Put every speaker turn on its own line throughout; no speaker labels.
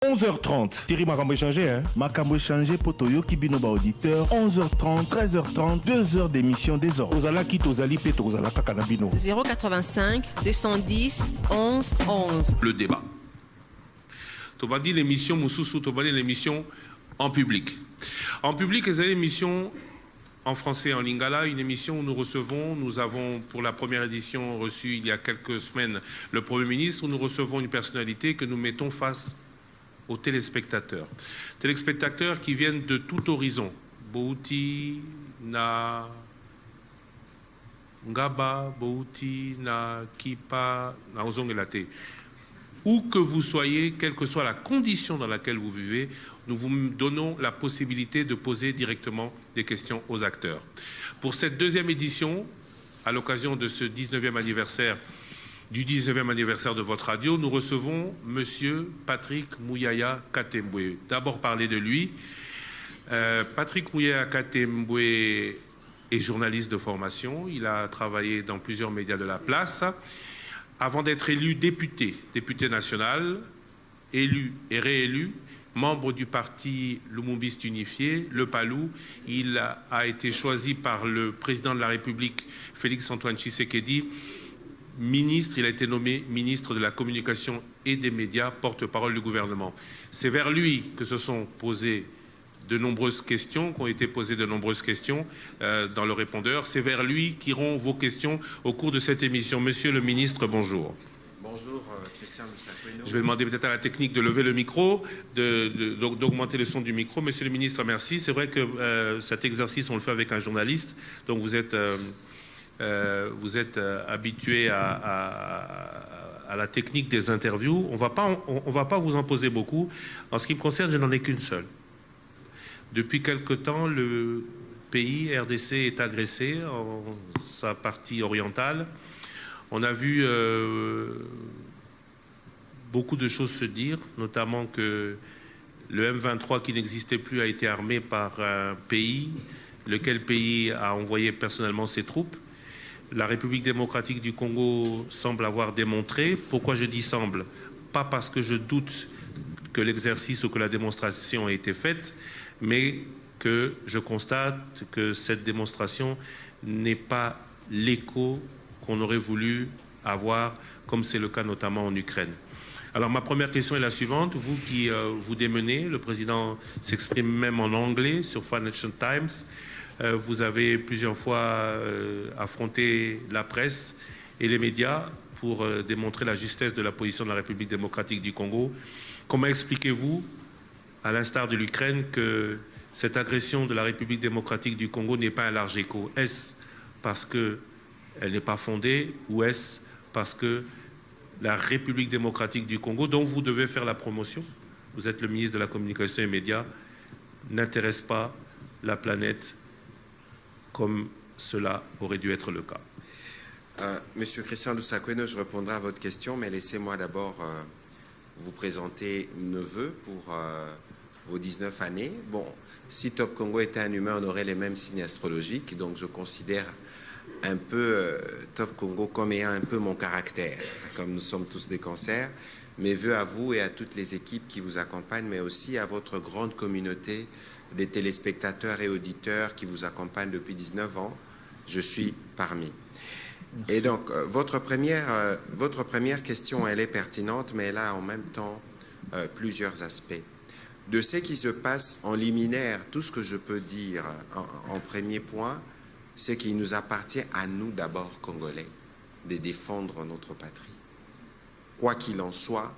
11h30. Thierry Makambo échangé, hein?
Makambo échangé pour Toyoki Binoba auditeur. 11h30, 13h30, 2 heures d'émission des ordres.
Ozala qui tozali pe tozala kakanabino.
085 210 11 11.
Le débat. Tobadi l'émission Moussoussou, Tobadi l'émission en public. En public, c'est l'émission en français, en lingala, une émission où nous avons pour la première édition reçu il y a quelques semaines le Premier ministre, où nous recevons une personnalité que nous mettons face aux téléspectateurs. Téléspectateurs qui viennent de tout horizon. Bouti, na Ngaba, Bouti, na Kipa, na Ozongelate. Où que vous soyez, quelle que soit la condition dans laquelle vous vivez, nous vous donnons la possibilité de poser directement des questions aux acteurs. Pour cette deuxième édition, à l'occasion de ce 19e anniversaire, du 19e anniversaire de votre radio, nous recevons Monsieur Patrick Mouyaya Katembwe. D'abord parler de lui. Patrick Mouyaya Katembwe est journaliste de formation. Il a travaillé dans plusieurs médias de la place. Avant d'être élu député national, élu et réélu, membre du parti Lumumbiste Unifié, le PALU, il a été choisi par le président de la République, Félix-Antoine Tshisekedi, ministre, il a été nommé ministre de la Communication et des Médias, porte-parole du gouvernement. C'est vers lui que se sont posées de nombreuses questions, qu'ont été posées de nombreuses questions dans le répondeur. C'est vers lui qu'iront vos questions au cours de cette émission. Monsieur le ministre, bonjour.
Bonjour, Christian Lussakweno.
Je vais demander peut-être à la technique de lever le micro, d'augmenter le son du micro. Monsieur le ministre, merci. C'est vrai que cet exercice, on le fait avec un journaliste, donc vous êtes habitué à la technique des interviews. On ne va pas vous en poser beaucoup. En ce qui me concerne, je n'en ai qu'une seule. Depuis quelque temps, le pays, RDC, est agressé en sa partie orientale. On a vu beaucoup de choses se dire, notamment que le M23 qui n'existait plus a été armé par un pays, lequel pays a envoyé personnellement ses troupes. La République démocratique du Congo semble avoir démontré. Pourquoi je dis semble? Pas parce que je doute que l'exercice ou que la démonstration a été faite, mais que je constate que cette démonstration n'est pas l'écho qu'on aurait voulu avoir, comme c'est le cas notamment en Ukraine. Alors ma première question est la suivante. Vous qui vous démenez, le président s'exprime même en anglais sur Financial Times. Vous avez plusieurs fois affronté la presse et les médias pour démontrer la justesse de la position de la République démocratique du Congo. Comment expliquez-vous, à l'instar de l'Ukraine, que cette agression de la République démocratique du Congo n'est pas un large écho? Est-ce parce qu'elle n'est pas fondée ou est-ce parce que la République démocratique du Congo, dont vous devez faire la promotion, vous êtes le ministre de la Communication et des Médias, n'intéresse pas la planète comme cela aurait dû être le cas?
Monsieur Christian Lussakweno, je répondrai à votre question, mais laissez-moi d'abord vous présenter nos vœux pour vos 19 années. Bon, si Top Congo était un humain, on aurait les mêmes signes astrologiques, donc je considère un peu Top Congo comme ayant un peu mon caractère, comme nous sommes tous des cancers. Mes vœux à vous et à toutes les équipes qui vous accompagnent, mais aussi à votre grande communauté des téléspectateurs et auditeurs qui vous accompagnent depuis 19 ans. Je suis parmi. Merci. Et donc, votre première question, elle est pertinente, mais elle a en même temps plusieurs aspects. De ce qui se passe en liminaire, tout ce que je peux dire en premier point, c'est qu'il nous appartient à nous d'abord, Congolais, de défendre notre patrie. Quoi qu'il en soit,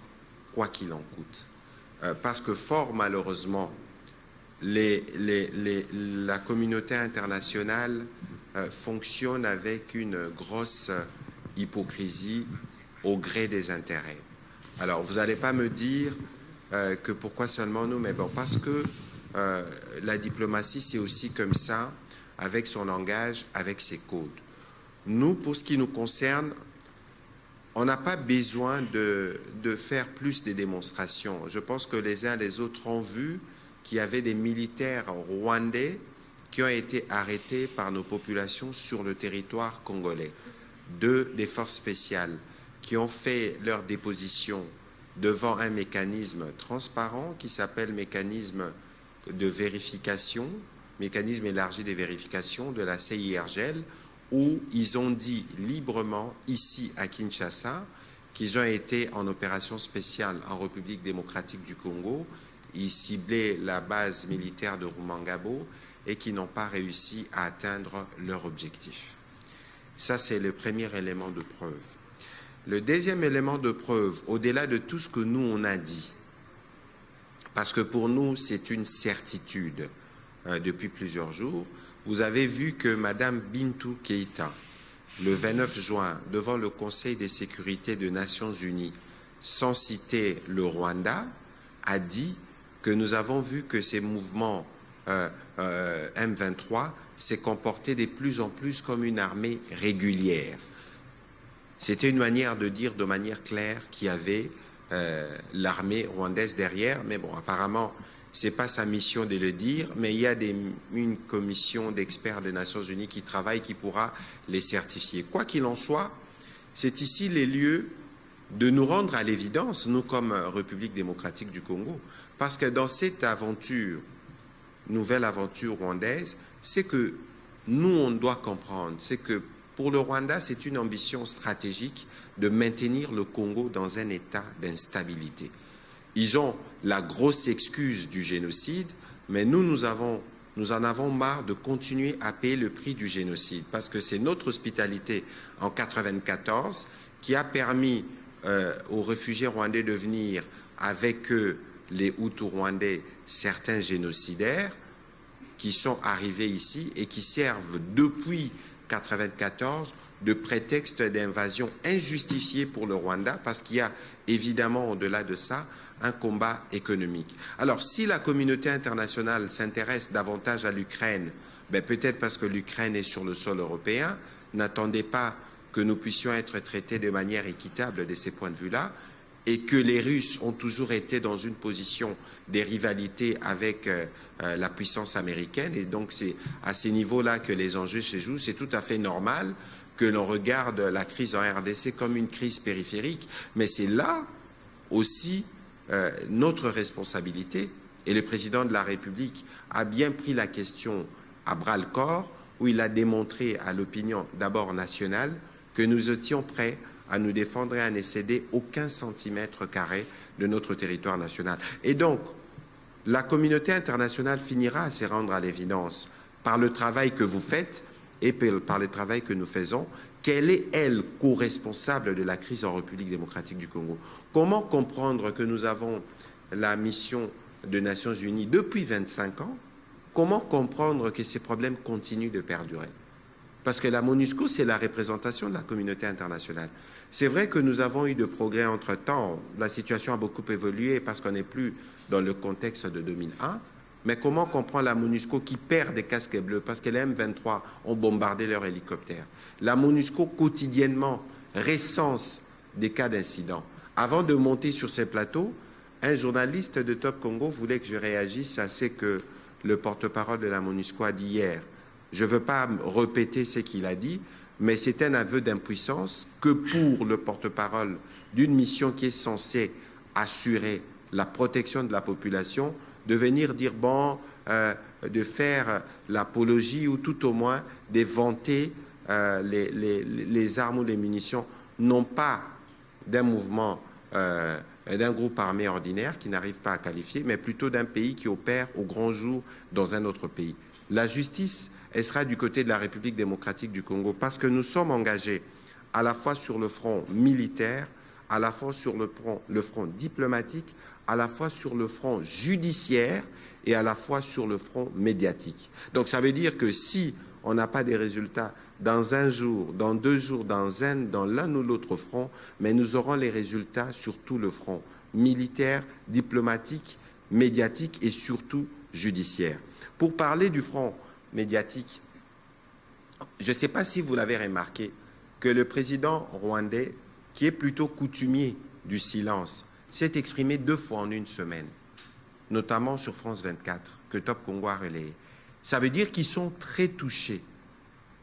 quoi qu'il en coûte. Parce que fort malheureusement, la communauté internationale fonctionne avec une grosse hypocrisie au gré des intérêts. Alors, vous n'allez pas me dire que pourquoi seulement nous, mais bon, parce que la diplomatie, c'est aussi comme ça, avec son langage, avec ses codes. Nous, pour ce qui nous concerne, on n'a pas besoin de faire plus de démonstrations. Je pense que les uns et les autres ont vu qu'il y avait des militaires rwandais qui ont été arrêtés par nos populations sur le territoire congolais. Des forces spéciales qui ont fait leur déposition devant un mécanisme transparent qui s'appelle mécanisme de vérification, mécanisme élargi de vérification de la CIRGL, où ils ont dit librement, ici à Kinshasa, qu'ils ont été en opération spéciale en République démocratique du Congo. Ils ciblaient la base militaire de Rumangabo et qui n'ont pas réussi à atteindre leur objectif. Ça, c'est le premier élément de preuve. Le deuxième élément de preuve, au-delà de tout ce que nous, on a dit, parce que pour nous, c'est une certitude depuis plusieurs jours, vous avez vu que Mme Bintou Keïta, le 29 juin, devant le Conseil de sécurité des Nations Unies, sans citer le Rwanda, a dit que nous avons vu que ces mouvements M23 s'est comporté de plus en plus comme une armée régulière. C'était une manière de dire de manière claire qu'il y avait l'armée rwandaise derrière, mais bon, apparemment, ce n'est pas sa mission de le dire, mais il y a une commission d'experts des Nations Unies qui travaille, qui pourra les certifier. Quoi qu'il en soit, c'est ici les lieux de nous rendre à l'évidence, nous comme République démocratique du Congo, parce que dans cette aventure, nouvelle aventure rwandaise, c'est que nous, on doit comprendre, c'est que pour le Rwanda, c'est une ambition stratégique de maintenir le Congo dans un état d'instabilité. Ils ont la grosse excuse du génocide, mais nous en avons marre de continuer à payer le prix du génocide, parce que c'est notre hospitalité en 1994 qui a permis aux réfugiés rwandais de venir avec eux, les Hutus rwandais, certains génocidaires qui sont arrivés ici et qui servent depuis 1994 de prétexte d'invasion injustifiée pour le Rwanda, parce qu'il y a évidemment au-delà de ça un combat économique. Alors si la communauté internationale s'intéresse davantage à l'Ukraine, peut-être parce que l'Ukraine est sur le sol européen, n'attendez pas que nous puissions être traités de manière équitable de ces points de vue-là, et que les Russes ont toujours été dans une position de rivalité avec la puissance américaine, et donc c'est à ces niveaux-là que les enjeux se jouent. C'est tout à fait normal que l'on regarde la crise en RDC comme une crise périphérique, mais c'est là aussi notre responsabilité, et le président de la République a bien pris la question à bras-le-corps, où il a démontré à l'opinion d'abord nationale que nous étions prêts à nous défendre et à ne céder aucun centimètre carré de notre territoire national. Et donc, la communauté internationale finira à se rendre à l'évidence par le travail que vous faites et par le travail que nous faisons. Quelle est, elle, co-responsable de la crise en République démocratique du Congo? Comment comprendre que nous avons la mission des Nations Unies depuis 25 ans? Comment comprendre que ces problèmes continuent de perdurer? Parce que la MONUSCO, c'est la représentation de la communauté internationale. C'est vrai que nous avons eu de progrès entre-temps. La situation a beaucoup évolué parce qu'on n'est plus dans le contexte de 2001. Mais comment comprendre la MONUSCO qui perd des casques bleus parce que les M23 ont bombardé leurs hélicoptères? La MONUSCO, quotidiennement, recense des cas d'incidents. Avant de monter sur ces plateaux, un journaliste de Top Congo voulait que je réagisse à ce que le porte-parole de la MONUSCO a dit hier. Je ne veux pas répéter ce qu'il a dit, mais c'est un aveu d'impuissance que pour le porte-parole d'une mission qui est censée assurer la protection de la population, de venir dire, de faire l'apologie ou tout au moins de vanter les armes ou les munitions, non pas d'un mouvement, d'un groupe armé ordinaire qui n'arrive pas à qualifier, mais plutôt d'un pays qui opère au grand jour dans un autre pays. La justice, elle sera du côté de la République démocratique du Congo parce que nous sommes engagés à la fois sur le front militaire, à la fois sur le front diplomatique, à la fois sur le front judiciaire et à la fois sur le front médiatique. Donc ça veut dire que si on n'a pas des résultats dans un jour, dans 2 jours, dans l'un ou l'autre front, mais nous aurons les résultats sur tout le front militaire, diplomatique, médiatique et surtout judiciaire. Pour parler du front médiatique, je ne sais pas si vous l'avez remarqué, que le président rwandais, qui est plutôt coutumier du silence, s'est exprimé 2 fois en une semaine, notamment sur France 24, que Top Congo a relayé. Ça veut dire qu'ils sont très touchés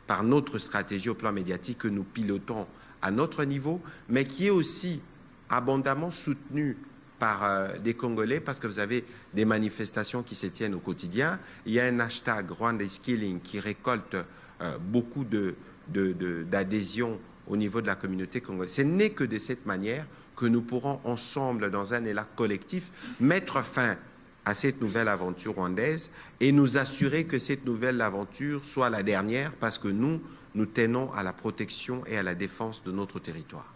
par notre stratégie au plan médiatique que nous pilotons à notre niveau, mais qui est aussi abondamment soutenue par des Congolais parce que vous avez des manifestations qui se tiennent au quotidien. Il y a un hashtag Rwanda is Killing qui récolte beaucoup d'adhésion au niveau de la communauté congolaise. Ce n'est que de cette manière que nous pourrons ensemble, dans un élan collectif, mettre fin à cette nouvelle aventure rwandaise et nous assurer que cette nouvelle aventure soit la dernière parce que nous tenons à la protection et à la défense de notre territoire.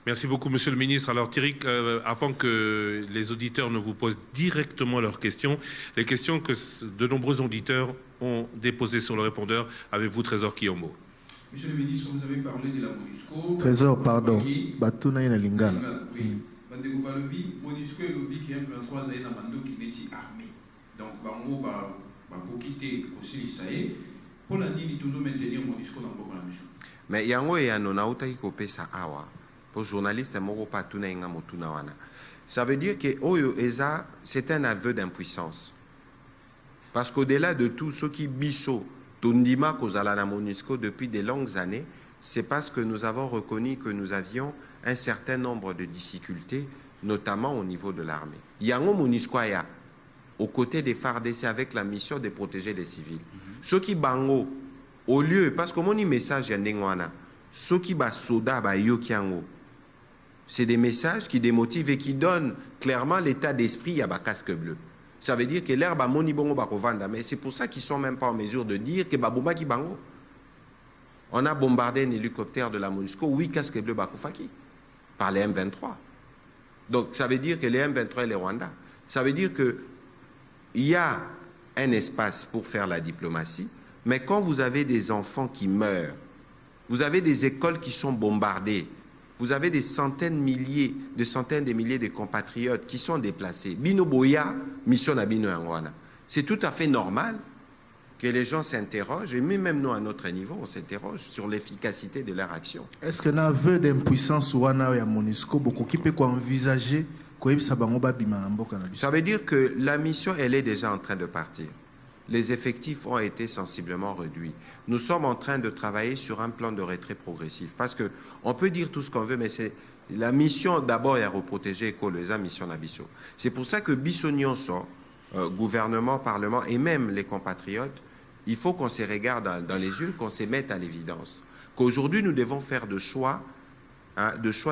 Merci beaucoup, Monsieur le Ministre. Alors, Thierry, avant que les auditeurs ne vous posent directement leurs questions, les questions que de nombreux auditeurs ont déposées sur le répondeur, avec vous, Trésor Kiyombo.
Monsieur le Ministre, vous avez parlé de la MONUSCO.
Trésor, pardon. Batuna ina lingala.
Oui. Bandeko balobi, MONUSCO et lobby qui M23 zaye na mando qui n'est armé. Donc, bango ba kokite aussi l'Isaïe. Pour la nini toujours maintenir MONUSCO dans le mission.
Mais yango ya nona utaki kopesa awa. Pour journaliste moko patuna inga motuna wana. Ça veut dire que oyo eza c'est un aveu d'impuissance. Parce qu'au-delà de tout ce qui biso tondima kozala na MONUSCO depuis de longues années, c'est parce que nous avons reconnu que nous avions un certain nombre de difficultés, notamment au niveau de l'armée. Yango MONUSCO ya aux côtés des FARDC avec la mission de protéger les civils. Ceux qui bango au lieu parce que mon message ya ndengwana, ceux qui ba soda ba yokiango. C'est des messages qui démotivent et qui donnent clairement l'état d'esprit à casque bleu. Ça veut dire que l'herbe a moni bongo bakovanda, mais c'est pour ça qu'ils ne sont même pas en mesure de dire que babomba ki bango. On a bombardé un hélicoptère de la MONUSCO, oui, casque bleu bakofaki, par les M23. Donc ça veut dire que les M23 et les Rwandais, ça veut dire qu'il y a un espace pour faire la diplomatie, mais quand vous avez des enfants qui meurent, vous avez des écoles qui sont bombardées, vous avez des centaines de milliers de compatriotes qui sont déplacés. Bino boya, mission na bino yangwana. C'est tout à fait normal que les gens s'interrogent, et même nous à notre niveau, on s'interroge sur l'efficacité de leur action.
Est-ce que un aveu d'impuissance wana ya MONUSCO beaucoup qui peut envisager ça
veut dire que la mission, elle est déjà en train de partir. Les effectifs ont été sensiblement réduits. Nous sommes en train de travailler sur un plan de retrait progressif. Parce qu'on peut dire tout ce qu'on veut, mais c'est la mission d'abord est à reprotéger la mission d'Abisso. C'est pour ça que Bisso Nyonso, gouvernement, parlement et même les compatriotes, il faut qu'on se regarde dans les yeux, qu'on se mette à l'évidence. Qu'aujourd'hui, nous devons faire de choix.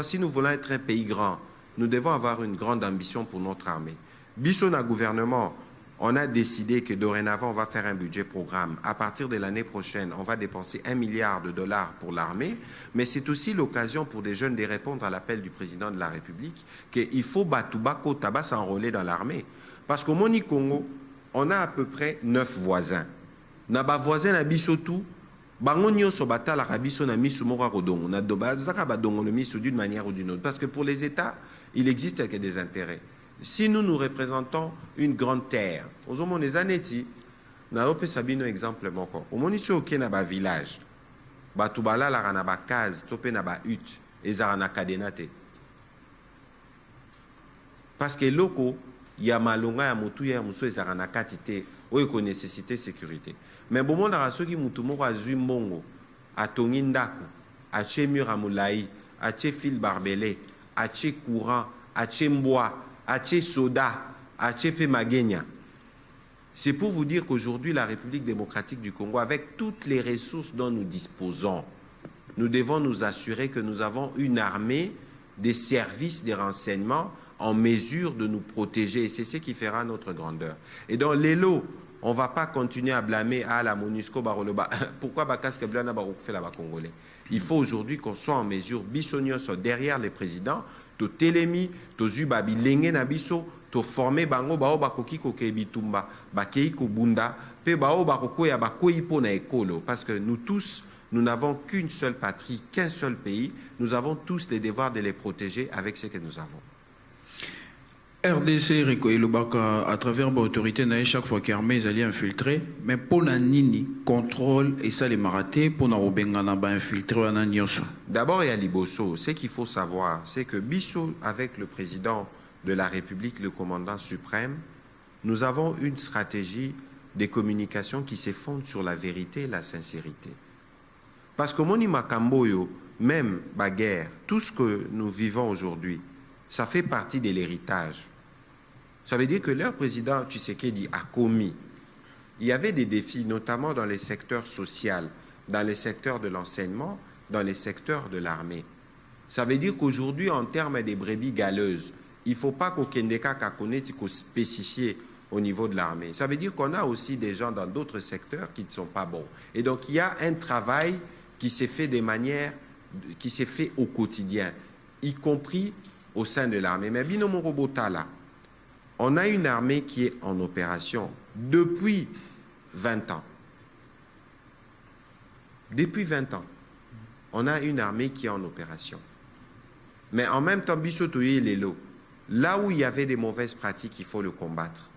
Si nous voulons être un pays grand, nous devons avoir une grande ambition pour notre armée. Bisso na gouvernement, on a décidé que dorénavant, on va faire un budget programme. À partir de l'année prochaine, on va dépenser $1 milliard pour l'armée. Mais c'est aussi l'occasion pour des jeunes de répondre à l'appel du président de la République qu'il faut Batubako Taba s'enrôler dans l'armée. Parce qu'au Moni Congo, on a à peu près 9 voisins. Naba voisin na biso tout, bango nyonso batala biso na misu moko kodongo na doba zaka badongo no misu d'une manière ou d'une autre. Parce que pour les États, il existe que des intérêts. Si nous représentons une grande terre, aux hommes des années, na opé sabino exemple moko. Au moniso ok na ba village, batubala la na ba case, topé na ba hutte, ezara na cadenate. Parce que loko ya malonga ya mutu ya muso ezara na katité, oyo ko nécessité sécurité. Mais bon monde raso ki mutu moko azui mbongo, atongi ndako, ache mur amulai, ache fil barbelé, ache courant, ache mboa, ache soda, ache pe magenya. C'est pour vous dire qu'aujourd'hui, la République démocratique du Congo, avec toutes les ressources dont nous disposons, nous devons nous assurer que nous avons une armée, des services, des renseignements en mesure de nous protéger. Et c'est ce qui fera notre grandeur. Et dans les lots, on ne va pas continuer à blâmer la MONUSCO Baroloba. Pourquoi Bakaske Blana fait la Congolais? Il faut aujourd'hui qu'on soit en mesure, Bissonio soit derrière les présidents, to Télémi, to Zubabi, Lenge Nabiso, to former Bango Bao Bakoki Koke Bitumba, Bakei Kobunda, Pe Bao Bakoko ya Bakoipo na Ekolo. Parce que nous tous, nous n'avons qu'une seule patrie, qu'un seul pays. Nous avons tous les devoirs de les protéger avec ce que nous avons.
RDC Baka à travers l'autorité, chaque fois que l'armée est allée infiltrer, mais pour la Nini, contrôle et ça les maratés, pour la infiltrer en Agnoso.
D'abord, il y a Liboso. Ce qu'il faut savoir, c'est que Bisso, avec le président de la République, le commandant suprême, nous avons une stratégie de communication qui se fonde sur la vérité et la sincérité. Parce que Moni Makamboyo, même Baguerre, tout ce que nous vivons aujourd'hui, Ça fait partie de l'héritage. Ça veut dire que leur président Tshisekedi a commis. Il y avait des défis, notamment dans les secteurs sociaux, dans les secteurs de l'enseignement, dans les secteurs de l'armée. Ça veut dire qu'aujourd'hui, en termes des brebis galeuses, il ne faut pas qu'au Kendeka Kakoneti qu'on spécifie au niveau de l'armée. Ça veut dire qu'on a aussi des gens dans d'autres secteurs qui ne sont pas bons. Et donc, il y a un travail qui s'est fait de manière, qui s'est fait au quotidien, y compris au sein de l'armée. Mais Binomo Robotala, on a une armée qui est en opération depuis 20 ans. Depuis 20 ans, on a une armée qui est en opération. Mais en même temps, Bissotoye et Lelo, là où il y avait des mauvaises pratiques, il faut le combattre.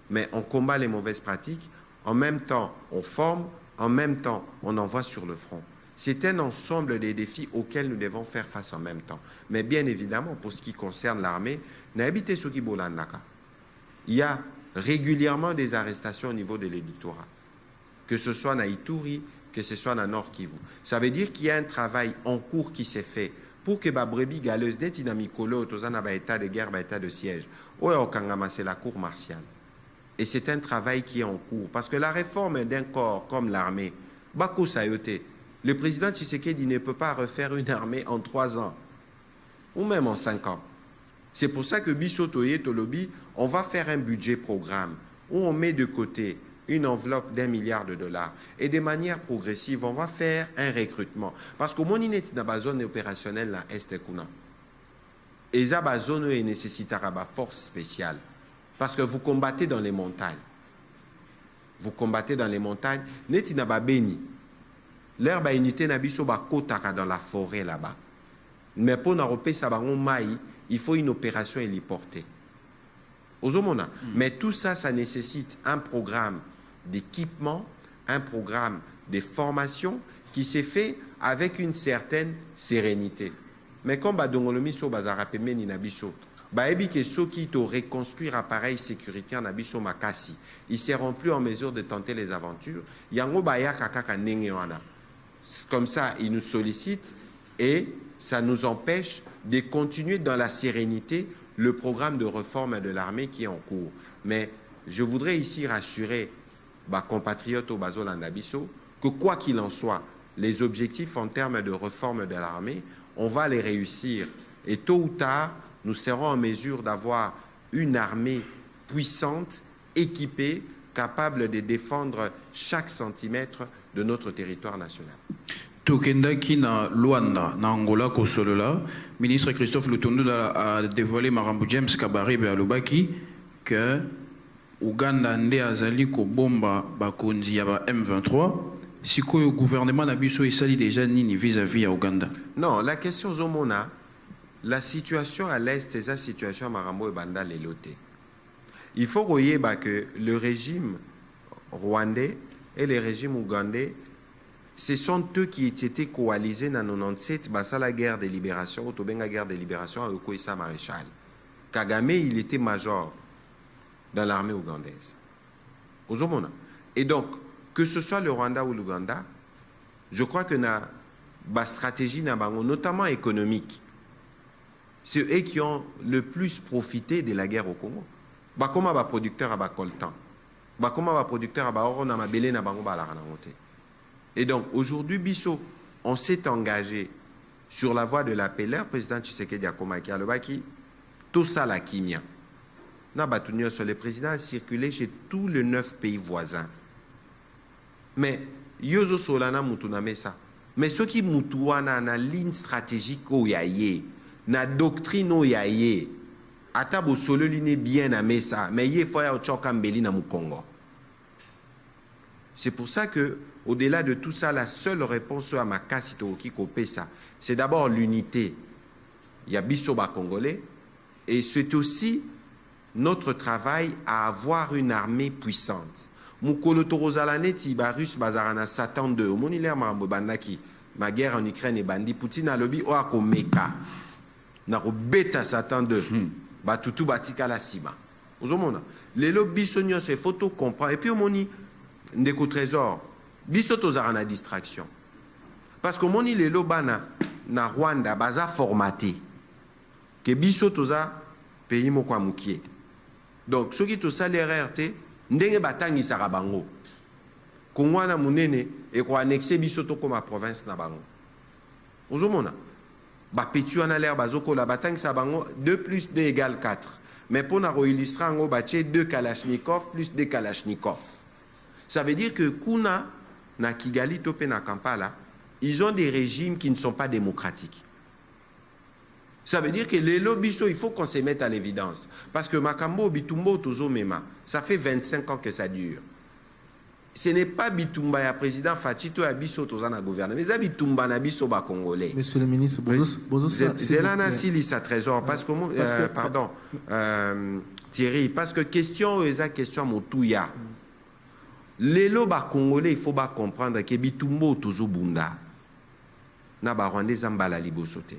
Mais on combat les mauvaises pratiques, en même temps, on forme, en même temps, on envoie sur le front. C'est un ensemble des défis auxquels nous devons faire face en même temps. Mais bien évidemment, pour ce qui concerne l'armée, il y a régulièrement des arrestations au niveau de l'éditorat, que ce soit à Ituri, que ce soit à Nord Kivu. Ça veut dire qu'il y a un travail en cours qui s'est fait pour que les brebis galeuses des dynamicolo, état de guerre, état de siège, c'est la cour martiale. Et c'est un travail qui est en cours. Parce que la réforme d'un corps comme l'armée, Bako Sayote, le président Tshisekedi ne peut pas refaire une armée en 3 ans, ou même en 5 ans. C'est pour ça que Bissotoye Tolobi, on va faire un budget programme où on met de côté une enveloppe d'1 milliard de dollars. Et de manière progressive, on va faire un recrutement. Parce que mon inet dans la zone opérationnelle là, est kuna. Et ça, la zone nécessitera une force spéciale. Parce que vous combattez dans les montagnes. Vous combattez dans les montagnes. Neti na ba beni. L'herbe a unité na biso ba kotaka dans la forêt là-bas. Mais pour n'aroper ça ba maï, il faut une opération héliportée. Ozomona. Mais tout ça, ça nécessite un programme d'équipement, un programme de formation qui s'est fait avec une certaine sérénité. Mais comme Badongolomi so bazarapeme ni nabiso, baebi ke soki to reconstruire appareil sécuritaire nabiso makasi, ils seront plus en mesure de tenter les aventures. Yango baya kakaka nenge wana. Comme ça, ils nous sollicitent et ça nous empêche de continuer dans la sérénité le programme de réforme de l'armée qui est en cours. Mais je voudrais ici rassurer ma compatriote au Bazola Nabiso que quoi qu'il en soit, les objectifs en termes de réforme de l'armée, on va les réussir. Et tôt ou tard, nous serons en mesure d'avoir une armée puissante, équipée, capable de défendre chaque centimètre de notre territoire national.
Tokendaki na Luanda, na Angola, Kosolola, ministre Christophe Lutundula a dévoilé Marambo James Kabarebe à Lubaki que Ouganda nde azali ko bomba bakonzi ya ba M23. Si le gouvernement n'a biso isali déjà nini vis-à-vis à Ouganda? Non,
la question Zomona, la situation à l'est et la situation à Marambo et Banda l'eloté. Il faut voir que le régime rwandais et le régime ougandais, ce sont eux qui étaient coalisés dans 97, la guerre de libération, la guerre de libération à Okoïsa Maréchal. Kagame, il était major dans l'armée ougandaise. Et donc, que ce soit le Rwanda ou l'Ouganda, je crois que la stratégie, notamment économique, c'est eux qui ont le plus profité de la guerre au Congo. Comment les producteurs ont coltan? Comment les producteurs ont belé na bango la monter? Et donc, aujourd'hui, Bisso, on s'est engagé sur la voie de l'appel, président Tshisekedi Akomaki Alobaki, tout ça la kimia. Le président a circulé chez tous les 9 pays voisins. Mais, yozo solana mutuname ça. Mais ce qui mutuana na ligne stratégique o yaye, na doctrine o yaye, atabo solo line bien à ça, mais yé foya o chokambeli na mukongo. C'est pour ça que, au-delà de tout ça, la seule réponse à ma casse, c'est d'abord l'unité. Il y a Bissoba congolais, et c'est aussi notre travail à avoir une armée puissante. Mukolo Torozalane, Tibarus, Bazarana, Satan 2, Moniler Mambo Bandaki, ma guerre en Ukraine et Bandi, Poutine a lobby, Oako Meka, Naro Beta Satan 2, Batutu Batika la Sima. Ozomona, les lobbies sonios, ces photos comprennent, et puis au moni, Ndeko Trésor, Bisoto Zarana distraction. Parce que moni les lobana na Rwanda, baza formaté. que biso toza pays moko amukie. Donc ceux qui to salaire te ndenge batangi sarabango. Kongo na munene et ko annexer biso to comme province na bango. Ozomona ba petu na l'air bazoko la batangi sabango 2 plus 2 égale 4. Mais pour na illustrer en baché 2 Kalachnikov plus 2 Kalachnikov. Ça veut dire que kuna na Kigali topé na Kampala, ils ont des régimes qui ne sont pas démocratiques. Ça veut dire que les lobbies, il faut qu'on se mette à l'évidence. Parce que Makambo, Bitumbo, Tozo Mema, ça fait 25 ans que ça dure. Ce n'est pas Bitumba, ya président Fachito, ya Biso, Tozana gouvernement. Mais c'est Bitumba, na Biso, ba Congolais.
Monsieur le ministre,
Zelana Sili, sa trésor. Parce que, pardon, Thierry, parce que question, question Motouya. Les lobes Congolais, il faut pas comprendre que Bitumbo, Tozo Bunda, na ba Rwandais, Zambala, Libosote.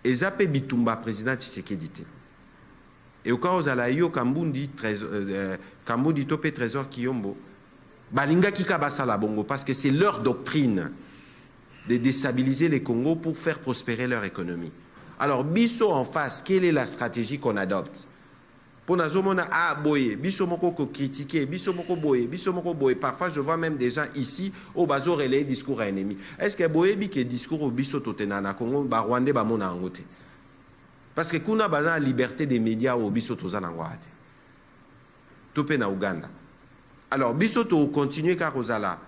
Et zappé Bitumba, président Tshisekedi. Et au cas où Zalaïo, Kambundi, Kambundi Topé, Trésor Kiyombo, Balinga Kikabasa la Bongo, parce que c'est leur doctrine de déstabiliser les Congos pour faire prospérer leur économie. Alors, Bisso en face, quelle est la stratégie qu'on adopte? Pour Nazomona, boye, Bisso moko critiquer, Bisso moko boye, Bisso moko boye. Parfois, je vois même des gens ici au bazo relayer discours à ennemi. Est-ce que boye bi que discours au Bisso totenana Congo, ba Rwandais ba mona angote? Parce que kuna baza liberté des médias au Bisso tozana ngwate. Topé na Uganda. Alors, Bisso to continue car ozala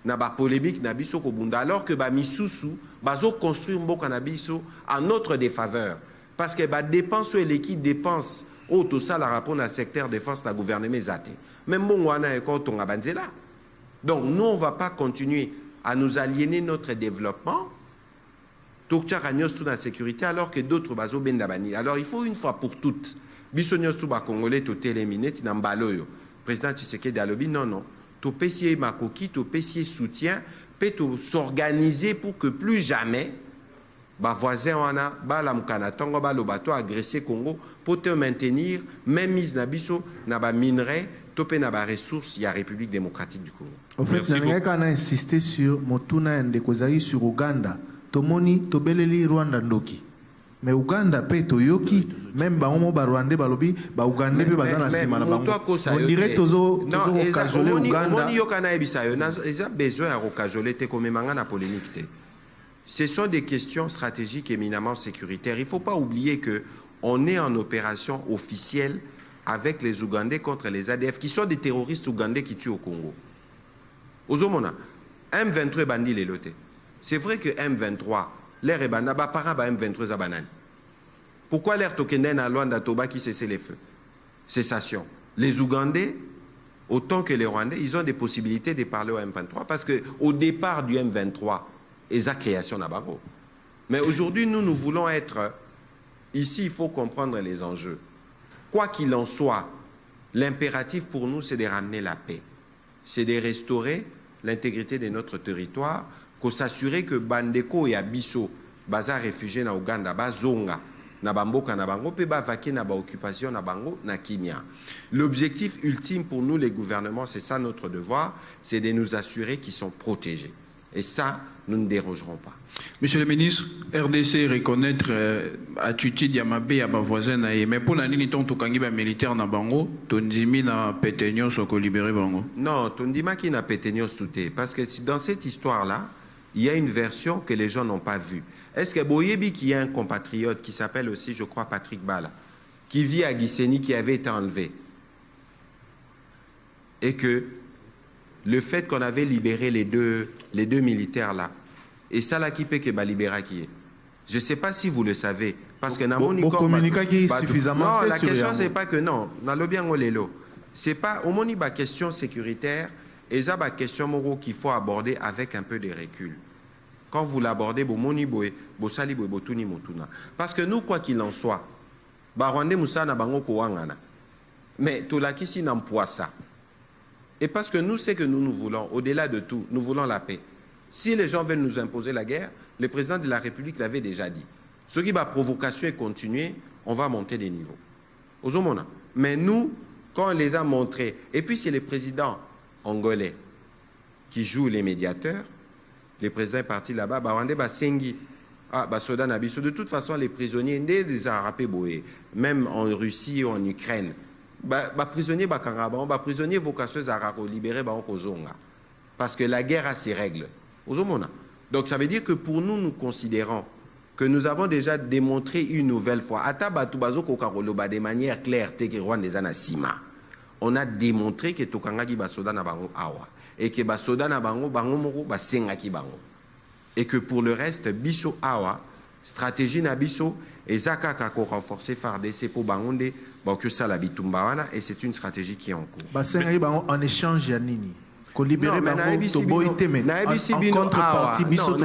na ba polémique na Bisso ko bunda alors que ba misusu bazo construire mboka na Bisso en notre défaveur parce que ba dépense et l'équipe dépense au tout ça la rapport dans le secteur défense la gouvernement zate. Même bon wana e ko tonga banzela. Donc nous on va pas continuer à nous aliéner notre développement tokcha nyos tout dans la sécurité alors que d'autres bazo benda bani. Alors il faut une fois pour toutes Bisso nyos tout ba congolais to téléminé tina mbaloyo. Président Tshisekedi alobi non to pesier makoki to pesier soutien peut s'organiser pour que plus jamais ba voisin wana ba la mukana tongo ba lobato agresser Congo pour te maintenir même mise na biso na ba minerai to pe na ba ressources ya République démocratique du Congo.
En fait Nangeka a insisté sur Motuna Ndekozari sur Uganda tomoni to beleli Rwanda ndoki. Mais Uganda pe toyoki même ba homo ba Rwandais balobi ba Ugandais pe bazana sima na bango. On dirait tozo okajoler Uganda.
On yokana ebisa yo na eza besoin à okajoler te comme manga na polémique te. Ce sont des questions stratégiques éminemment sécuritaires. Il ne faut pas oublier que on est en opération officielle avec les Ougandais contre les ADF qui sont des terroristes ougandais qui tuent au Congo. Ozomona M23 bandi les lotés. C'est vrai que M23 l'air est banaba para ba M23 zabanani. Pourquoi l'air tokenden à Luanda Toba qui cesse les feux? Cessation. Les Ougandais, autant que les Rwandais, ils ont des possibilités de parler au M23 parce que au départ du M23, et sa création à Baro. Mais aujourd'hui, nous voulons être ici. Il faut comprendre les enjeux. Quoi qu'il en soit, l'impératif pour nous, c'est de ramener la paix, c'est de restaurer l'intégrité de notre territoire, qu'on s'assurer que Bandeko et Abisso, baza réfugiés na Uganda, bazonga na bamboka na bango, pe ba vaquer na ba occupation na bango na Kenya. L'objectif ultime pour nous, les gouvernements, c'est ça notre devoir, c'est de nous assurer qu'ils sont protégés. Et ça, nous ne dérogerons pas.
Monsieur le ministre, RDC reconnaître attitude Yamabe à ma voisine, mais pour la ligne ton kangiba militaire na bango, tondimi na pétenio soko libéré bango.
Non, tondima qui na pétenio touté, parce que dans cette histoire-là, il y a une version que les gens n'ont pas vue. Est-ce que Boyebi, qui est un compatriote qui s'appelle aussi, je crois, Patrick Bala, qui vit à Gisenyi, qui avait été enlevé, et que le fait qu'on avait libéré les deux militaires là, et ça là qui peut que libérer qui est. Je ne sais pas si vous le savez, parce que
vous communiquez suffisamment.
Non, la question c'est pas que non, dans le bien lelo, c'est pas au moni ba question sécuritaire, et ça ba question moro qu'il faut aborder avec un peu de recul. Quand vous l'abordez, bo moni boy, bo sali boy botuni motuna. Parce que nous quoi qu'il en soit, ba Rwandais musa na bango ko wangana. Mais to la kisi n'emploie ça. Et parce que nous, c'est que nous voulons, au-delà de tout, nous voulons la paix. Si les gens veulent nous imposer la guerre, le président de la République l'avait déjà dit. Ce qui va provocation et continuer, on va monter des niveaux. Ozomona. Mais nous, quand on les a montrés, et puis c'est le président angolais qui joue les médiateurs, le président est parti là-bas, Rwandais Sengi, Ah, basoda nabiso. De toute façon, les prisonniers, des Arabes, même en Russie ou en Ukraine, prisonniers, prisonniers, vocation Arabes libérés, parce que la guerre a ses règles. Donc ça veut dire que pour nous, nous considérons que nous avons déjà démontré une nouvelle fois, de manière claire, on a démontré que Tokangaki basoda na bango awa et que basoda na bango moko basengaki bango. Et que pour le reste, biso awa, stratégie na biso, et zaka kako renforcer FARDC pour bangonde, que ça la bitumbawana, et c'est une stratégie qui est en cours.
Basengaki bango en échange ya nini? Ko libérer bango to boiteme en contrepartie biso to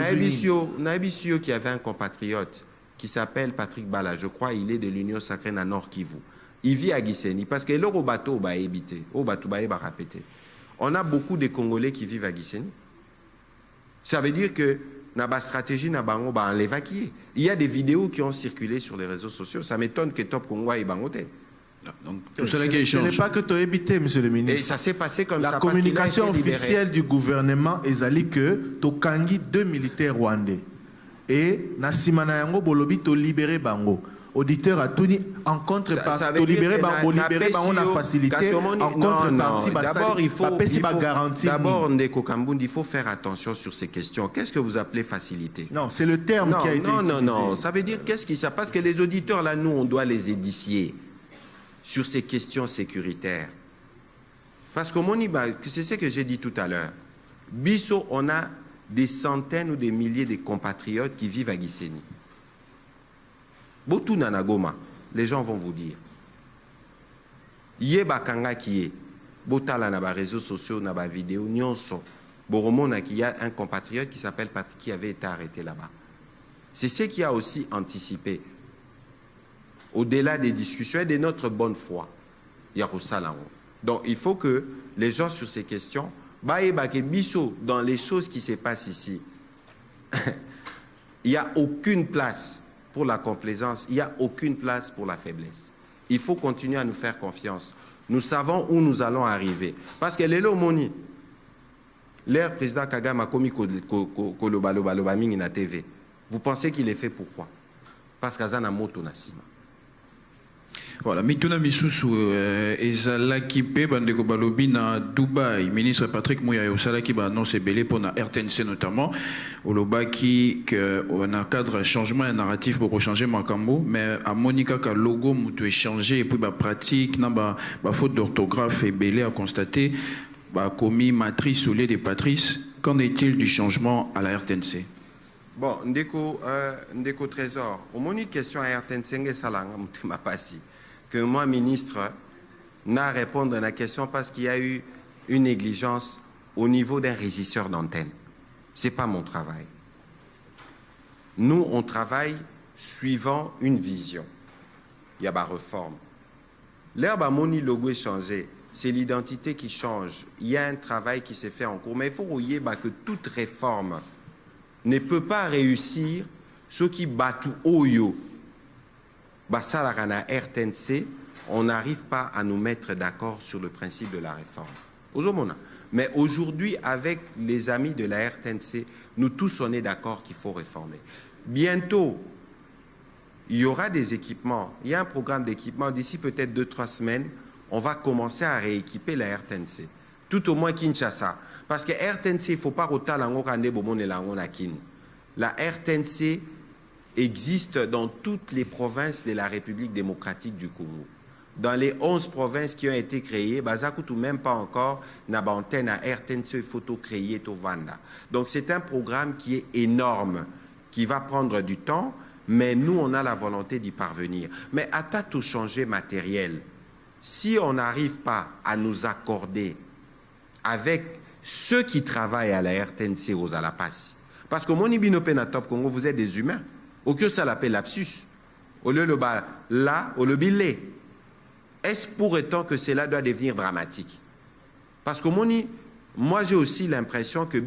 Naibisio qui avait un compatriote qui s'appelle Patrick Bala, je crois il est de l'Union Sacrée na Nord Kivu. Il vit à Gisenyi parce que l'euro bateau va éviter, au bateau va répéter. On a beaucoup de Congolais qui vivent à Gisenyi. Ça veut dire que la stratégie n'a pas l'évacuer. Il y a des vidéos qui ont circulé sur les réseaux sociaux. Ça m'étonne que Top Congo ait bangoté.
Ce n'est pas que tu as évité, monsieur le ministre.
Et ça s'est passé comme ça.
La communication officielle du gouvernement est allée que Tokangi 2 militaires rwandais. Et Nassimana Yango Bolobi to libéré Bango. Auditeur a tout dit en contrepartie. To libéré Bango, libéré Bango, on a facilité. En contrepartie,
d'abord il faut faire attention sur ces questions. Qu'est-ce que vous appelez facilité?
Non, c'est le terme qui a été utilisé.
Non. Ça veut dire qu'est-ce qui ça? Parce que les auditeurs là, nous, on doit les édifier sur ces questions sécuritaires. Parce que c'est ce que j'ai dit tout à l'heure. Bisso, on a des centaines ou des milliers de compatriotes qui vivent à Gisenyi. Botou Nanagoma, les gens vont vous dire. Yé bakanga qui est, botala na ba réseaux sociaux, na ba vidéo, nyonso. Boromona qui y a un compatriote qui s'appelle Patrick qui avait été arrêté là-bas. C'est ce qui a aussi anticipé. Au-delà des discussions et de notre bonne foi, donc il faut que les gens sur ces questions, dans les choses qui se passent ici, il n'y a aucune place pour la complaisance, il n'y a aucune place pour la faiblesse. Il faut continuer à nous faire confiance. Nous savons où nous allons arriver. Parce que l'élo moni, l'air président Kagame a commis Kolobaloba Mingi na TV. Vous pensez qu'il est fait pourquoi? Parce qu'Azana Moto Nassima.
Voilà, mituna misusu ezalaki pe bandeko balobi na Dubaï, ministre Patrick Mouya osalaki ba annonce belé pour na RTNC notamment olobaki que on a cadre changement un narratif pour changer makambo mais à Monica ka logo mutu échanger et puis ba pratique na ba faute d'orthographe et belé à constater ba commis matrice au lieu de Patrice. Qu'en est-il du changement à la RTNC?
Bon, ndeko Trésor, au moins une question à RTNC nge salanga mutema pasi. Que moi, ministre, n'a répondu à la question parce qu'il y a eu une négligence au niveau d'un régisseur d'antenne. Ce n'est pas mon travail. Nous, on travaille suivant une vision. Il y a la réforme. L'herbe à mon logo est changé. C'est l'identité qui change. Il y a un travail qui s'est fait en cours. Mais il faut voyer que toute réforme ne peut pas réussir ceux qui battent Oyo. Basalarana RTNC, on n'arrive pas à nous mettre d'accord sur le principe de la réforme. Mais aujourd'hui, avec les amis de la RTNC, nous tous on est d'accord qu'il faut réformer. Bientôt, il y aura des équipements. Il y a un programme d'équipement. D'ici peut-être 2-3 semaines, on va commencer à rééquiper la RTNC. Tout au moins Kinshasa. Parce que RTNC, il ne faut pas roter la RTNC existe dans toutes les provinces de la République démocratique du Congo. Dans les 11 provinces qui ont été créées, Bazakutu même pas encore n'a antenne à RTNC photo créée au Vanda. Donc c'est un programme qui est énorme, qui va prendre du temps, mais nous on a la volonté d'y parvenir. Mais à tout changer matériel, si on n'arrive pas à nous accorder avec ceux qui travaillent à la RTNC aux Alapas, parce que Monibino Penatop Congo, vous êtes des humains. Au que ça l'appelle lapsus. Au lieu de là, au lieu de est-ce pour autant que cela doit devenir dramatique? Parce que moi j'ai aussi l'impression que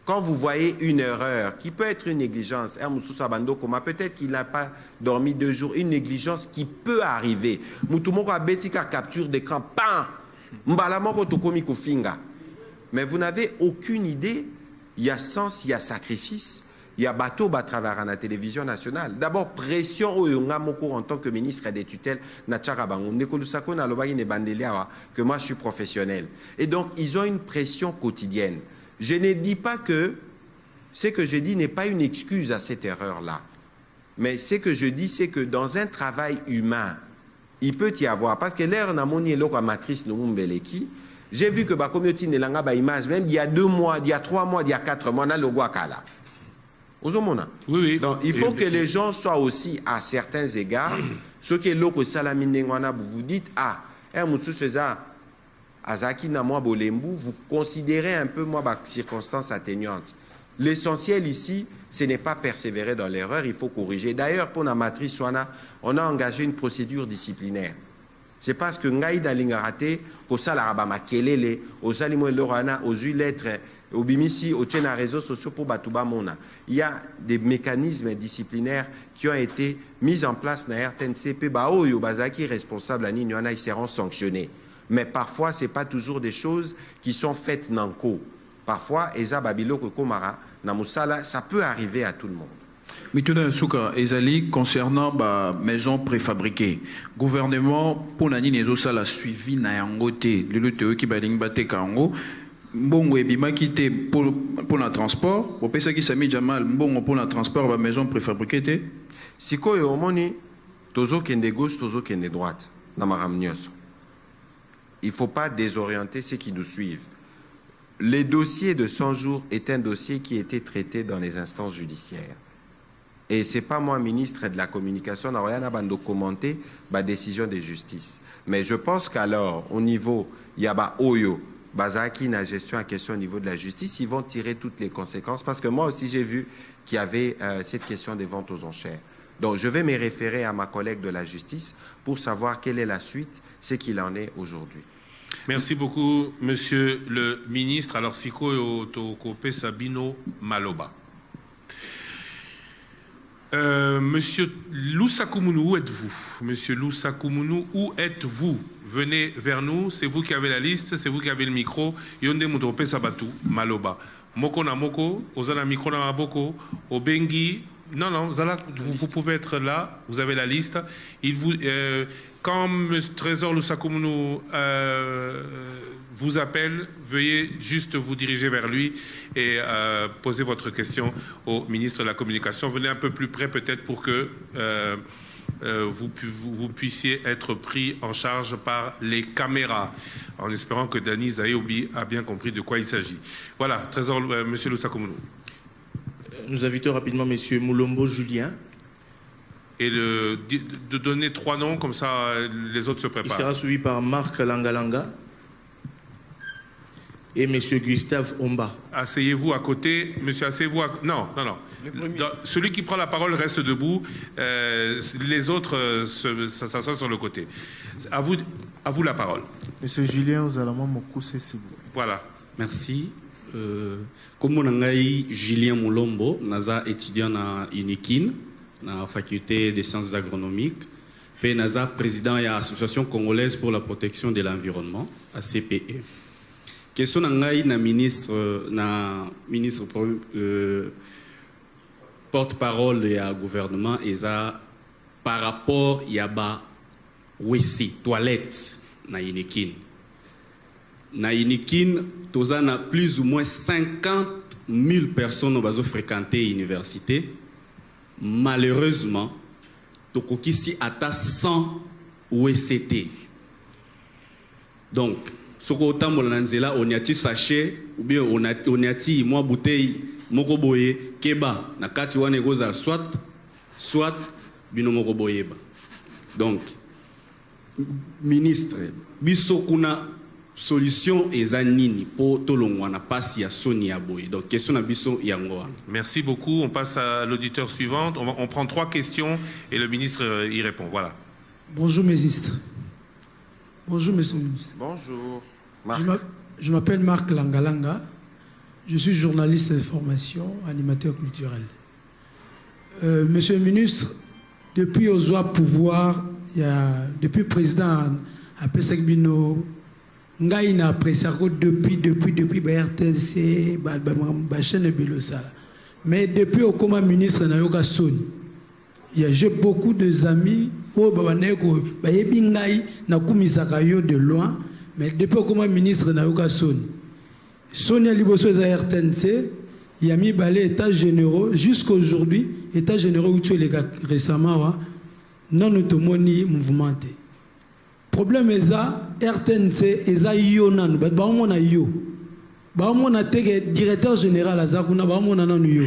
quand vous voyez une erreur qui peut être une négligence, peut-être qu'il n'a pas dormi 2 jours, une négligence qui peut arriver. Capture d'écran, mais vous n'avez aucune idée il y a sens, il y a sacrifice. Il y a bateau à travers la télévision nationale. D'abord, pression au Yongamoko en tant que ministre des tutelles, que moi je suis professionnel. Et donc, ils ont une pression quotidienne. Je ne dis pas que ce que je dis n'est pas une excuse à cette erreur-là. Mais ce que je dis, c'est que dans un travail humain, il peut y avoir, parce que l'air n'a mon matrice j'ai vu que la communauté n'est pas image, même il y a 2 mois, il y a 3 mois, il y a 4 mois, on a le Guakala.
Oui.
Donc, il faut que les gens soient aussi, à certains égards, ceux qui sont vous dites, vous considérez un peu, circonstances atténuantes. L'essentiel ici, ce n'est pas persévérer dans l'erreur, il faut corriger. D'ailleurs, pour la matrice Swana, on a engagé une procédure disciplinaire. C'est parce que Ngaïda Lingarate, au Salarabama Kelele, au Salimo Lorana, aux lettres, au Bimisi, au Tchena réseaux sociaux pour Batouba Mona. Il y a des mécanismes disciplinaires qui ont été mis en place dans RTNCP, Baoyo Bazaki, responsable à Ninyana, ils seront sanctionnés. Mais parfois, ce n'est pas toujours des choses qui sont faites nanko. Parfois, Eza Babilo Komara, Namusala, ça peut arriver à tout le monde.
Mituna Souka, Ezali, concernant la maison préfabriquée, gouvernement, pour l'année, les la suivi na yangote, le lutte qui baling bate kango, bon, webima quitté pour le transport, au pesa qui s'ami jamal, bon, pour le transport, la maison préfabriquée.
Si quoi, au moni, tozo kende gauche, tozo kende droite, dans ma ramnios. Il ne faut pas désorienter ceux qui nous suivent. Le dossier de 100 jours est un dossier qui a été traité dans les instances judiciaires. Et ce n'est pas moi, ministre de la Communication, qui a commenté la décision de justice. Mais je pense qu'alors, au niveau, il y a Oyo, Bazaki, la gestion en question au niveau de la justice, ils vont tirer toutes les conséquences. Parce que moi aussi, j'ai vu qu'il y avait cette question des ventes aux enchères. Donc, je vais me référer à ma collègue de la justice pour savoir quelle est la suite, ce qu'il en est aujourd'hui.
Merci beaucoup, Monsieur le ministre. Alors, Siko Tokope Sabino Maloba. Monsieur Lusakumunu, où êtes-vous? Monsieur Lusakumunu, où êtes-vous? Venez vers nous, c'est vous qui avez la liste, c'est vous qui avez le micro. Yonde Mutope Sabatu, Maloba. Moko na moko, ozana micro na maboko, obengi. Non, vous pouvez être là, vous avez la liste. Quand M. Trésor Lusakumunu vous appelle, veuillez juste vous diriger vers lui et poser votre question au ministre de la Communication. Venez un peu plus près peut-être pour que vous puissiez être pris en charge par les caméras, en espérant que Dani Zayobi a bien compris de quoi il s'agit. Voilà, Trésor, M. Lusakumunu.
Nous invitons rapidement M. Moulombo Julien.
Et de donner 3 noms, comme ça les autres se préparent.
Il sera suivi par Marc Langalanga et M. Gustave Omba.
Asseyez-vous à côté. Monsieur, asseyez-vous à... Non. Celui qui prend la parole reste debout. Les autres s'assoient sur le côté. À vous la parole.
Monsieur Julien Ozalama Mokuse, c'est vous.
Voilà.
Merci. Comme on a Julien Moulombo, naza étudiant à UNIKIN, dans la faculté des sciences agronomiques, puis naza président de l'Association congolaise pour la protection de l'environnement, ACPE. Question nangai na ministre porte-parole du gouvernement et ça par rapport à ba WC toilette na UNIKIN. Na UNIKIN, on a plus ou moins 50 000 personnes qui ont fréquenté l'université. Malheureusement, Tokokisi a 100 OECT. Donc, ce qu'on a on a sachet ou bien on a moi bouteille moko boye keba na kati wane goza soit bino moko boye ba. Donc, ministre, biso kuna solution ezanini pour tolongwana pasi ya soni ya boye. Donc question na biso yango.
Merci beaucoup. On passe à l'auditeur suivant. On prend 3 questions et le ministre y répond. Voilà.
Bonjour ministre. Bonjour monsieur le ministre.
Bonjour. Marc.
Je m'appelle Marc Langalanga. Je suis journaliste de formation, animateur culturel. Monsieur le ministre, depuis Ozoa Pouvoir, depuis le président à Pesek Bino ngai na apprécié depuis ba RTNC ba chaîne Belosala. Mais depuis au coma ministre na yoka soni. J'ai beaucoup de amis au babaneko ba yebi ngai na kumisaka yo de loin, mais depuis au coma ministre na yoka soni. Soni aliboso za RTNC, il y a mis balé états généraux jusqu'à aujourd'hui, états généraux où tu es les gars récemment non automoni mouvementé. Problème est ça, RTNC est ça yo nan, ba on a yo. Ba on a té directeur général azakuna ba on a nan yo.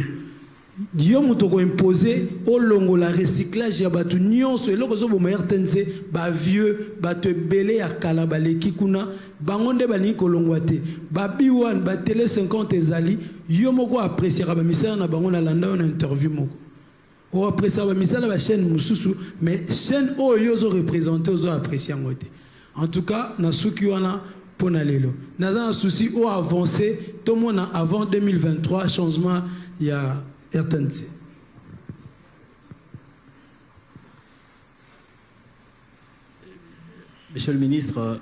Yo mutoko imposé au longo la recyclage ya batu nyonso eloko zo boma RTNC ba vieux ba te belé ya kala ba leki kuna bangonde ba ni kolongwa te ba B1 ba télé 50 ezali yo moko apprécier ba misala na bango na landa on interview moko. On apprécie la misala la chaîne Moussousou, mais chaîne O yozo représenté aux appréciés en côté. En tout cas, na souki wana pona lelo. Naza un souci au avancé, tout le monde avant 2023 changement il y a RTNC.
Monsieur le ministre,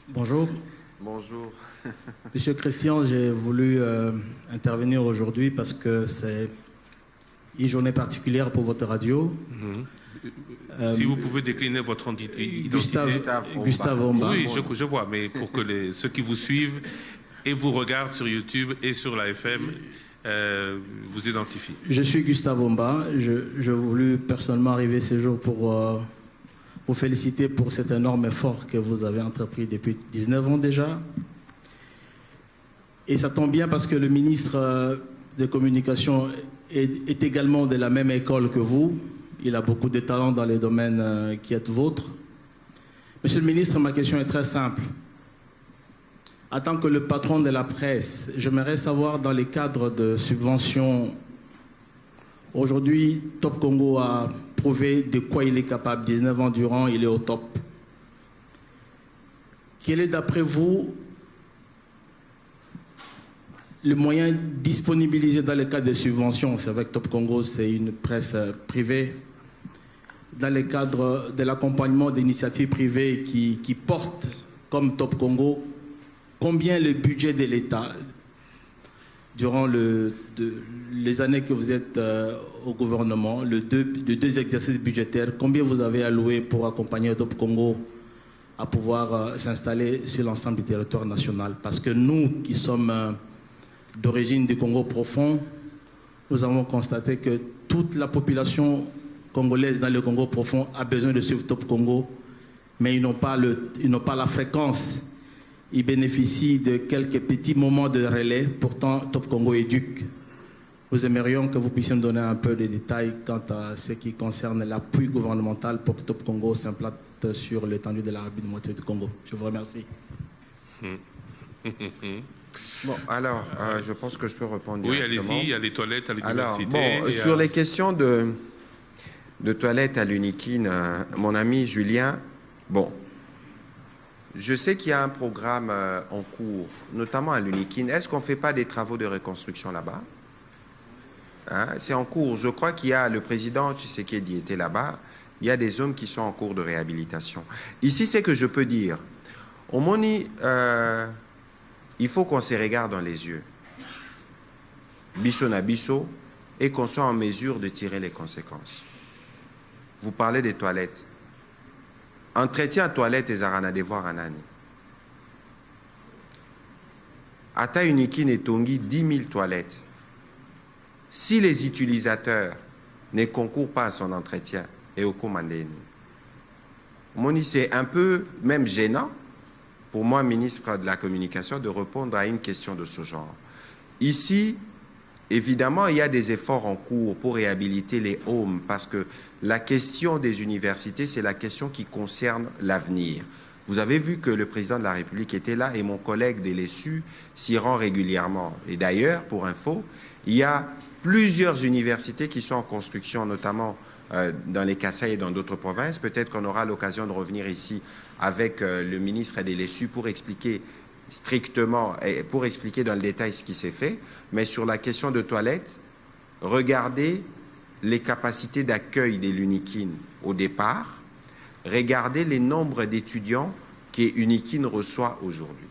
bonjour.
Bonjour.
Monsieur Christian, j'ai voulu intervenir aujourd'hui parce que c'est une journée particulière pour votre radio.
Si vous pouvez décliner votre identité.
Gustave Omba.
Oui, je vois, mais pour que ceux qui vous suivent et vous regardent sur YouTube et sur la FM vous identifient.
Je suis Gustave Omba. Je voulu personnellement arriver ce jour pour vous féliciter pour cet énorme effort que vous avez entrepris depuis 19 ans déjà. Et ça tombe bien parce que le ministre des Communications est également de la même école que vous. Il a beaucoup de talent dans les domaines qui est vôtres. Monsieur le ministre, ma question est très simple. En tant que le patron de la presse, j'aimerais savoir dans les cadres de subventions, aujourd'hui, Top Congo a prouvé de quoi il est capable. 19 ans durant, il est au top. Quel est d'après vous le moyen disponibilisé dans le cadre des subventions? C'est vrai que Top Congo, c'est une presse privée. Dans le cadre de l'accompagnement d'initiatives privées qui portent comme Top Congo, combien le budget de l'État, durant les années que vous êtes au gouvernement, les deux exercices budgétaires, combien vous avez alloué pour accompagner Top Congo à pouvoir s'installer sur l'ensemble du territoire national? Parce que nous qui sommes d'origine du Congo profond, nous avons constaté que toute la population congolaise dans le Congo profond a besoin de suivre Top Congo, mais ils n'ont pas la fréquence. Ils bénéficient de quelques petits moments de relais, pourtant Top Congo éduque. Nous aimerions que vous puissiez nous donner un peu de détails quant à ce qui concerne l'appui gouvernemental pour que Top Congo s'implante sur l'étendue de la République du Congo. Je vous remercie.
Bon, alors, je pense que je peux répondre
Oui,
directement.
allez-y, il y a les toilettes à l'université.
Alors, bon, sur les questions de toilettes à l'Unikin, mon ami Julien, bon, je sais qu'il y a un programme en cours, notamment à l'Unikin. Est-ce qu'on ne fait pas des travaux de reconstruction là-bas? Hein? C'est en cours. Je crois qu'il y a le président Tshisekedi était là-bas. Il y a des zones qui sont en cours de réhabilitation. Ici, c'est que je peux dire, au Moni, il faut qu'on se regarde dans les yeux, biso na biso, et qu'on soit en mesure de tirer les conséquences. Vous parlez des toilettes. Entretien à toilettes et zarana devoir anani. Ata Unikin et Tongi, 10 000 toilettes. Si les utilisateurs ne concourent pas à son entretien, et au commandé, Moni, c'est un peu même gênant pour moi, ministre de la Communication, de répondre à une question de ce genre. Ici, évidemment, il y a des efforts en cours pour réhabiliter les homes, parce que la question des universités, c'est la question qui concerne l'avenir. Vous avez vu que le président de la République était là et mon collègue de l'ESU s'y rend régulièrement. Et d'ailleurs, pour info, il y a plusieurs universités qui sont en construction, notamment dans les Kasaï et dans d'autres provinces. Peut-être qu'on aura l'occasion de revenir ici avec le ministre de l'ESU pour expliquer strictement et pour expliquer dans le détail ce qui s'est fait. Mais sur la question de toilettes, regardez les capacités d'accueil des l'Unikin au départ, regardez les nombres d'étudiants qu'Unikin reçoit aujourd'hui.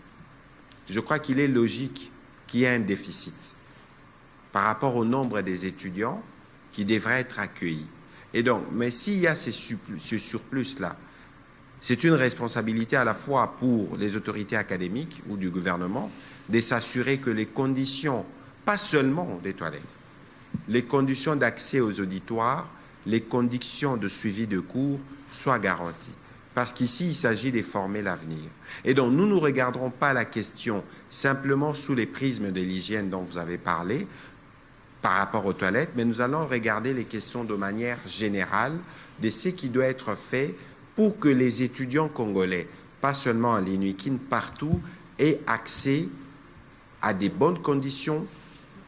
Je crois qu'il est logique qu'il y ait un déficit par rapport au nombre des étudiants qui devraient être accueillis. Et donc, mais s'il y a ce surplus-là, c'est une responsabilité à la fois pour les autorités académiques ou du gouvernement de s'assurer que les conditions, pas seulement des toilettes, les conditions d'accès aux auditoires, les conditions de suivi de cours soient garanties. Parce qu'ici, il s'agit de former l'avenir. Et donc, nous ne regarderons pas la question simplement sous les prismes de l'hygiène dont vous avez parlé, par rapport aux toilettes, mais nous allons regarder les questions de manière générale de ce qui doit être fait pour que les étudiants congolais, pas seulement à l'Unikin, partout, aient accès à des bonnes conditions,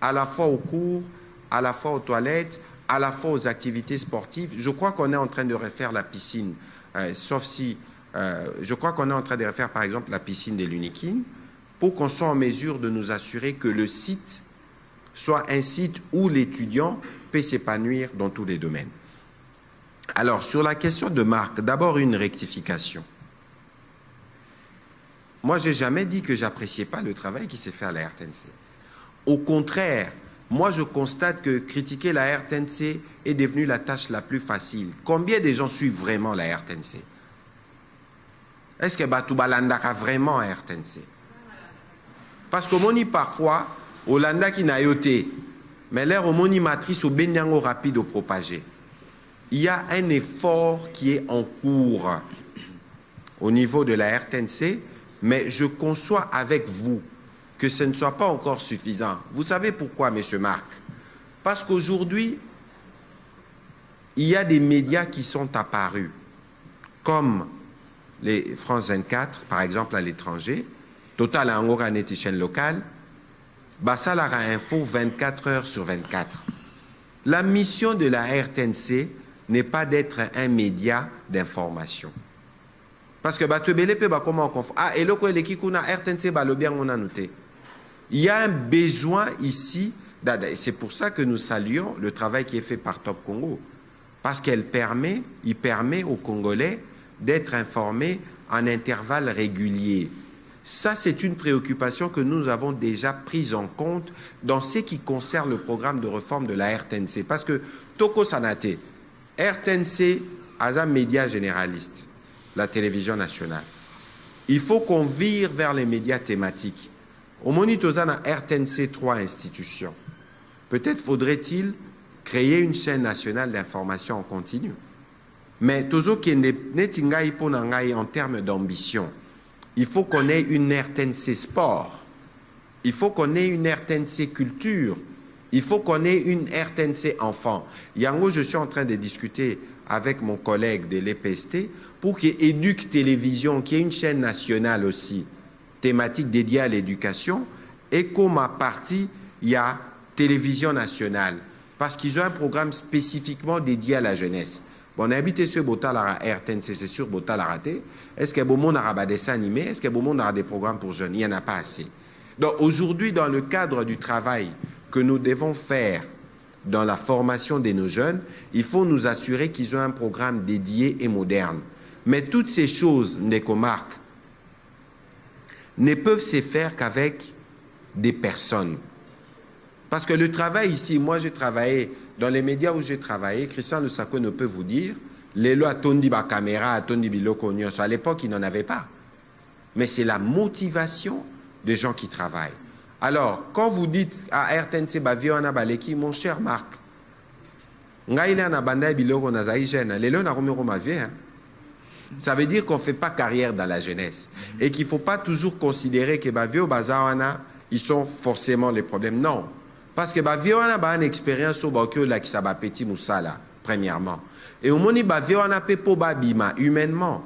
à la fois aux cours, à la fois aux toilettes, à la fois aux activités sportives. Je crois qu'on est en train de refaire la piscine, sauf si... je crois qu'on est en train de refaire, par exemple, la piscine de l'Unikin, pour qu'on soit en mesure de nous assurer que le site soit un site où l'étudiant peut s'épanouir dans tous les domaines. Alors, sur la question de marque, d'abord une rectification. Moi, je n'ai jamais dit que je n'appréciais pas le travail qui s'est fait à la RTNC. Au contraire, moi, je constate que critiquer la RTNC est devenu la tâche la plus facile. Combien de gens suivent vraiment la RTNC? Est-ce que Batoubalanda a vraiment la RTNC? Parce qu'au moni parfois, Olanda qui n'a yoté, mais l'air au moni matrice au benyango rapide au propagé. Il y a un effort qui est en cours au niveau de la RTNC, mais je conçois avec vous que ce ne soit pas encore suffisant. Vous savez pourquoi, M. Marc? Parce qu'aujourd'hui, il y a des médias qui sont apparus, comme les France 24, par exemple, à l'étranger, Total Angora Neti chaîne locale, Bassalara Info 24 heures sur 24. La mission de la RTNC n'est pas d'être un média d'information. Parce que comment on confond. Ah, et le quoi RTNC bien on a noté. Il y a un besoin ici, c'est pour ça que nous saluons le travail qui est fait par Top Congo. Parce qu'il permet aux Congolais d'être informés en intervalles réguliers. Ça, c'est une préoccupation que nous avons déjà prise en compte dans ce qui concerne le programme de réforme de la RTNC. Parce que Toko Sanate, RTNC a un média généraliste, la télévision nationale. Il faut qu'on vire vers les médias thématiques. Au Monitozana RTNC 3 institutions. Peut-être faudrait-il créer une chaîne nationale d'information en continu. Mais Tozo Kende Netingai Ponangai en termes d'ambition. Il faut qu'on ait une RTNC sport. Il faut qu'on ait une RTNC culture. Il faut qu'on ait une RTNC enfant. Yango, je suis en train de discuter avec mon collègue de l'EPST pour qu'il y ait Éduc Télévision, qui est une chaîne nationale aussi, thématique dédiée à l'éducation, et comme à partie, il y a Télévision nationale, parce qu'ils ont un programme spécifiquement dédié à la jeunesse. On a habité sur Botalara RTNC, c'est sûr, Botalara raté. Est-ce qu'il y a beaucoup de dessins animés? Est-ce qu'il y a beaucoup de programmes pour jeunes? Il n'y en a pas assez. Donc aujourd'hui, dans le cadre du travail que nous devons faire dans la formation de nos jeunes, il faut nous assurer qu'ils ont un programme dédié et moderne. Mais toutes ces choses, Nekomark, ne peuvent se faire qu'avec des personnes. Parce que le travail ici, moi j'ai travaillé, dans les médias où j'ai travaillé, Christian Lusako ne peut vous dire, les lois Tondi ba caméra, Tondi biloko nyonso, à l'époque ils n'en avaient pas. Mais c'est la motivation des gens qui travaillent. Alors, quand vous dites à RTNC Baviona Baleki, mon cher Marc, ça veut dire qu'on ne fait pas carrière dans la jeunesse et qu'il ne faut pas toujours considérer que Bavio Bazawana, ils sont forcément les problèmes. Non. Parce que Baviona a une expérience au Bakio là qui s'appelle Petit Moussala, premièrement. Et au moment où Baviona peut pas bima humainement,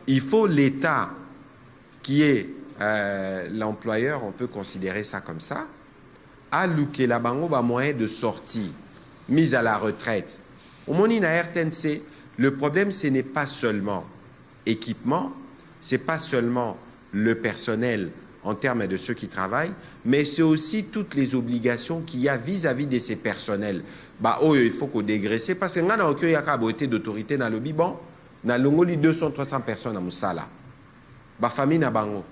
il faut l'État qui est l'employeur, on peut considérer ça comme ça, a loué la bango ba moyen de sortie, mise à la retraite. Au moment où la RTNC, le problème ce n'est pas seulement équipement, c'est pas seulement le personnel en termes de ceux qui travaillent, mais c'est aussi toutes les obligations qu'il y a vis-à-vis de ces personnels. Bah, oh, il faut qu'on dégraisse parce que il y a d'autorité dans le Biban, dans le 200-300 personnes à Moussala. ba famille na bango,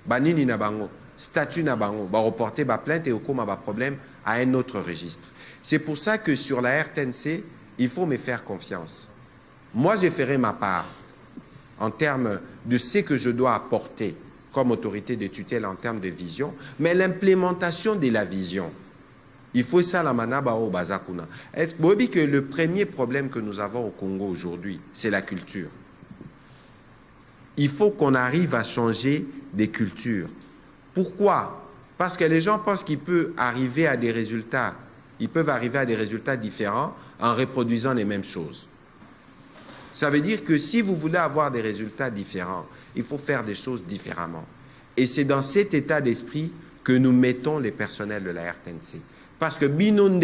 ba nini na bango, statut na bango, ba reporter ba plainte et au coma ba problème à un autre registre. C'est pour ça que sur la RTNC, il faut me faire confiance. Moi, je ferai ma part en termes de ce que je dois apporter comme autorité de tutelle en termes de vision, mais l'implémentation de la vision, il faut ça la manaba au bazakuna. Est-ce que le premier problème que nous avons au Congo aujourd'hui, c'est la culture? Il faut qu'on arrive à changer des cultures. Pourquoi? Parce que les gens pensent qu'ils peuvent arriver à des résultats. Ils peuvent arriver à des résultats différents en reproduisant les mêmes choses. Ça veut dire que si vous voulez avoir des résultats différents, il faut faire des choses différemment. Et c'est dans cet état d'esprit que nous mettons les personnels de la RTNC. Parce que binonde,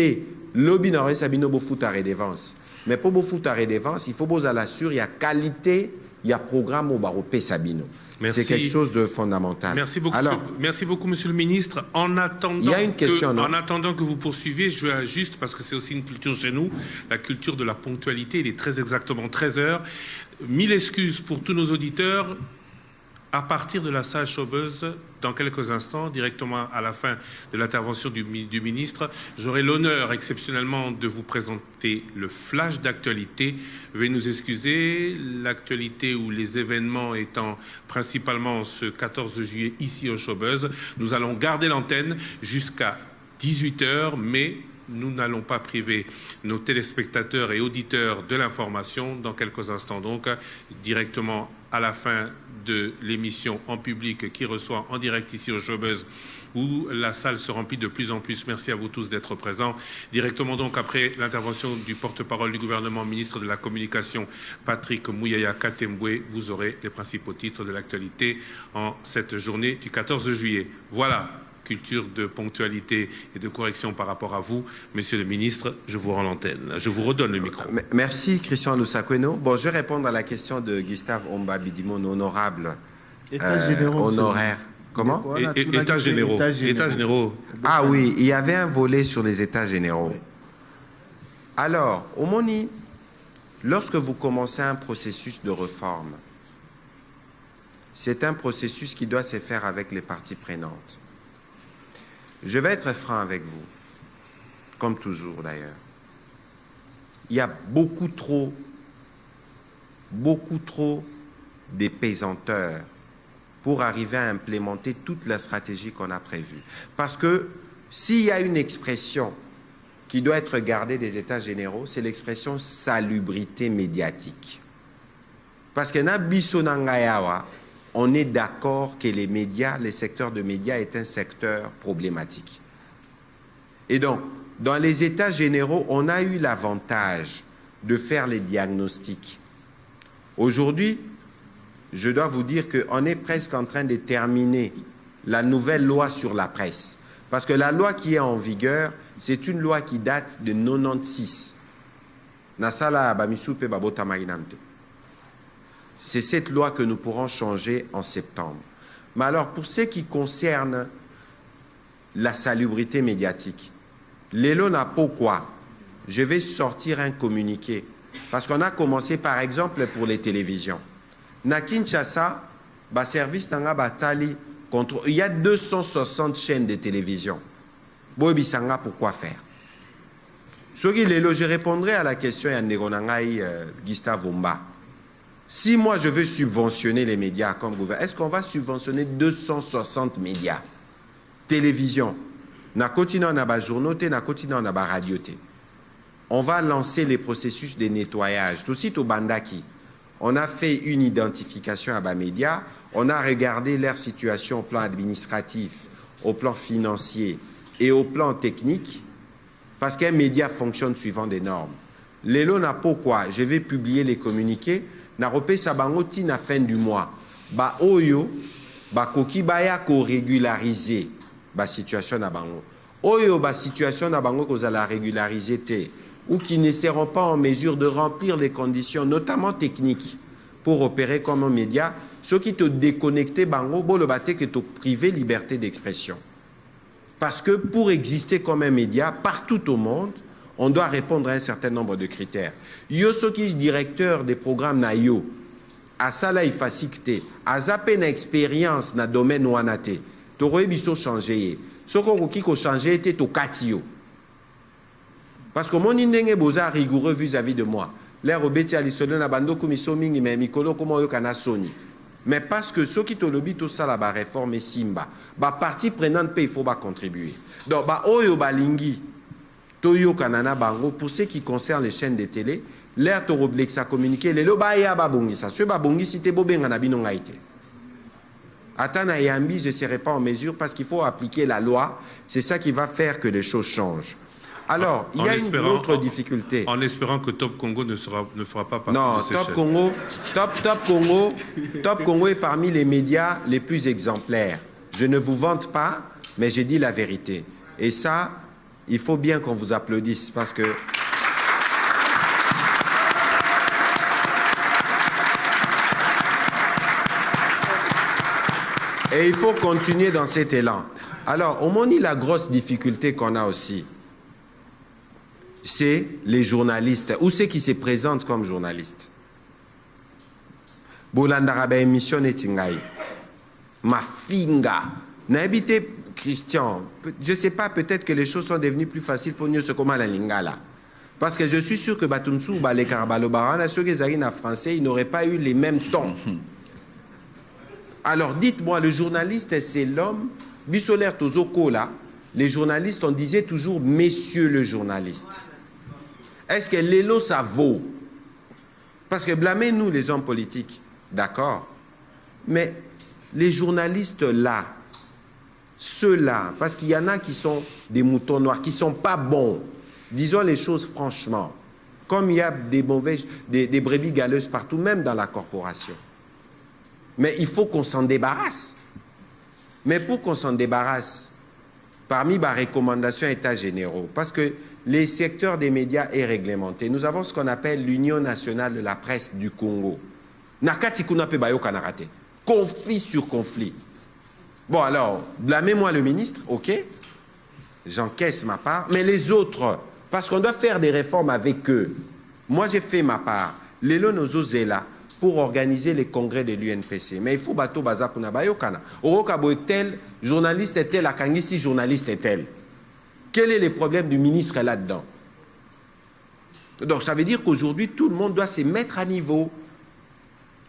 lobby n'aurait sa binobo foot à redevance. Mais pour foot à redevance, il faut vous assurer il y a qualité, il y a programme au baropé sabino. C'est quelque chose de fondamental.
Merci beaucoup, merci beaucoup, Monsieur le Ministre. En attendant,
il y a une question,
en attendant que vous poursuiviez, je veux juste, parce que c'est aussi une culture chez nous, la culture de la ponctualité, il est très exactement 13 heures. 1000 excuses pour tous nos auditeurs. À partir de la salle Showbuzz, dans quelques instants, directement à la fin de l'intervention du ministre, j'aurai l'honneur exceptionnellement de vous présenter le flash d'actualité. Veuillez nous excuser, l'actualité ou les événements étant principalement ce 14 juillet ici au Showbuzz. Nous allons garder l'antenne jusqu'à 18h, mais nous n'allons pas priver nos téléspectateurs et auditeurs de l'information dans quelques instants. Donc, directement à la fin de l'émission en public qui reçoit en direct ici au Showbuzz, où la salle se remplit de plus en plus. Merci à vous tous d'être présents. Directement donc après l'intervention du porte-parole du gouvernement, ministre de la Communication, Patrick Mouyaya Katembwe, vous aurez les principaux titres de l'actualité en cette journée du 14 juillet. Voilà. Culture de ponctualité et de correction par rapport à vous. Monsieur le ministre, je vous rends l'antenne. Je vous redonne le micro.
Merci, Christian Lusakweno. Bon, je vais répondre à la question de Gustave Omba Bidimon, honorable honoraire. Comment?
États généraux. États généraux.
Ah oui, il y avait un volet sur les États généraux. Oui. Alors, Omoni, lorsque vous commencez un processus de réforme, c'est un processus qui doit se faire avec les parties prenantes. Je vais être franc avec vous, comme toujours d'ailleurs. Il y a beaucoup trop de pesanteurs pour arriver à implémenter toute la stratégie qu'on a prévue. Parce que s'il y a une expression qui doit être gardée des États généraux, c'est l'expression salubrité médiatique. Parce que on est d'accord que les médias, les secteurs de médias est un secteur problématique. Et donc, dans les États généraux, on a eu l'avantage de faire les diagnostics. Aujourd'hui, je dois vous dire qu'on est presque en train de terminer la nouvelle loi sur la presse. Parce que la loi qui est en vigueur, c'est une loi qui date de 96. Nasala Bamisupe Babota Marinante. C'est cette loi que nous pourrons changer en septembre. Mais alors, pour ce qui concerne la salubrité médiatique, l'élo n'a pas quoi. Je vais sortir un communiqué. Parce qu'on a commencé, par exemple, pour les télévisions. Na Kinshasa, service nanga batali contre. Il y a 260 chaînes de télévision. Bobi Sanga, pourquoi faire? Je répondrai à la question de Gustave Omba. Si moi je veux subventionner les médias comme gouvernement, est-ce qu'on va subventionner 260 médias? Télévision, na continent na ba journaux, na continent na ba radio. On va lancer les processus de nettoyage. Tout de suite au Bandaki, on a fait une identification à bas médias, on a regardé leur situation au plan administratif, au plan financier et au plan technique, parce qu'un média fonctionne suivant des normes. L'élo n'a pas quoi. Je vais publier les communiqués. Na repé sabango ti na fin du mois. Ba oyo, ba koki baya ko régulariser ba situation na bango. Oyo ba situation na bango ko za la régulariser te ou qui ne seront pas en mesure de remplir les conditions, notamment techniques, pour opérer comme un média, ceux qui te déconnectent bango, bo le baté que te privé liberté d'expression. Parce que pour exister comme un média partout au monde, on doit répondre à un certain nombre de critères. Yo soki directeur des programmes na yo, asala ifasik azape na expérience na domaine wana te toroye biso changer ye soko okoki ko changer te to katio parce que mon ndenge boza rigoureux vis-à-vis de moi l'air obeti alisolo na bandoko miso mingi mais mikolo komo yo kana soni mais parce que ceux qui te lobby tout ça la ba réforme simba ba partie prenante pe il faut ba contribuer donc ba oyo balingi toyo kanana bango pour ce qui concerne les chaînes de télé l'air to roblexa communiquer les lo ba ya ba bongisa ce ba bongisi te bobenga na bino ngaite atana yambi je serai pas en mesure parce qu'il faut appliquer la loi c'est ça qui va faire que les choses changent. Alors, il y a une autre difficulté.
En espérant que Top Congo ne fera pas partie
non,
de ces
Top
chaînes.
Congo, Top Congo est parmi les médias les plus exemplaires. Je ne vous vante pas, mais j'ai dit la vérité. Et ça, il faut bien qu'on vous applaudisse parce que... Et il faut continuer dans cet élan. Alors, au moins, la grosse difficulté qu'on a aussi, c'est les journalistes, ou ceux qui se présentent comme journalistes. Bolandarabe émission Netingaï. Ma finga. N'habitez Christian. Je ne sais pas, peut-être que les choses sont devenues plus faciles pour nous, ce comme la lingala. Parce que je suis sûr que Batumsou, les Karbalobarana, ceux qui sont en français, ils n'auraient pas eu les mêmes tons. Alors dites-moi, le journaliste, c'est l'homme. Bissolaire Tozoko, là, les journalistes, on disait toujours messieurs le journaliste. Est-ce que l'élo, ça vaut? Parce que blâmez-nous, les hommes politiques, d'accord? Mais les journalistes là, ceux-là, parce qu'il y en a qui sont des moutons noirs, qui ne sont pas bons, disons les choses franchement, comme il y a des brebis galeuses partout, même dans la corporation. Mais il faut qu'on s'en débarrasse. Mais pour qu'on s'en débarrasse, parmi les recommandations États généraux, parce que les secteurs des médias est réglementé. Nous avons ce qu'on appelle l'Union nationale de la presse du Congo. Nakati kuna pe bayo kanarate. Conflit sur conflit. Bon alors, blâmez-moi le ministre, ok, j'encaisse ma part, mais les autres, parce qu'on doit faire des réformes avec eux. Moi j'ai fait ma part. Lelo nozo zela pour organiser les congrès de l'UNPC. Mais il faut bateau baza kuna bayo kana. Orokabo tel, journaliste est tel, akangisi journaliste est tel. Quel est le problème du ministre là-dedans? Donc ça veut dire qu'aujourd'hui, tout le monde doit se mettre à niveau.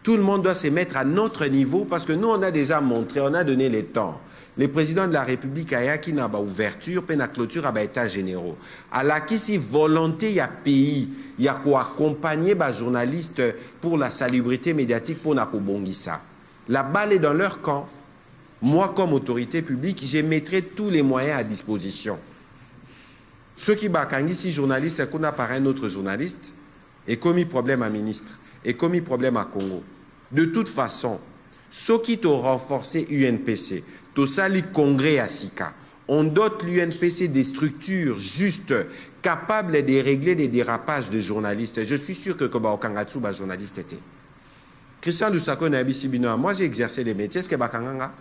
Tout le monde doit se mettre à notre niveau parce que nous, on a déjà montré, on a donné les temps. Le président de la République a qui n'a pas ouverture, puis la clôture à état généraux. À la qui si volonté, il y a pays, il y a quoi accompagner les journalistes pour la salubrité médiatique pour Nakobongisa. La balle est dans leur camp. Moi, comme autorité publique, je mettrai tous les moyens à disposition. Ceux qui bakangi si journaliste qu'on a par un autre journaliste et commis problème à ministre et commis problème à Congo. De toute façon, ceux qui ont renforcé UNPC, tout ça les congrès à Sika, on dote l'UNPC des structures justes, capables de régler les dérapages de journalistes. Je suis sûr que Koba Okangatsu ba journaliste était. Christian Lusako Nabi Sibino, moi j'ai exercé les métiers, est-ce que Bakanganga?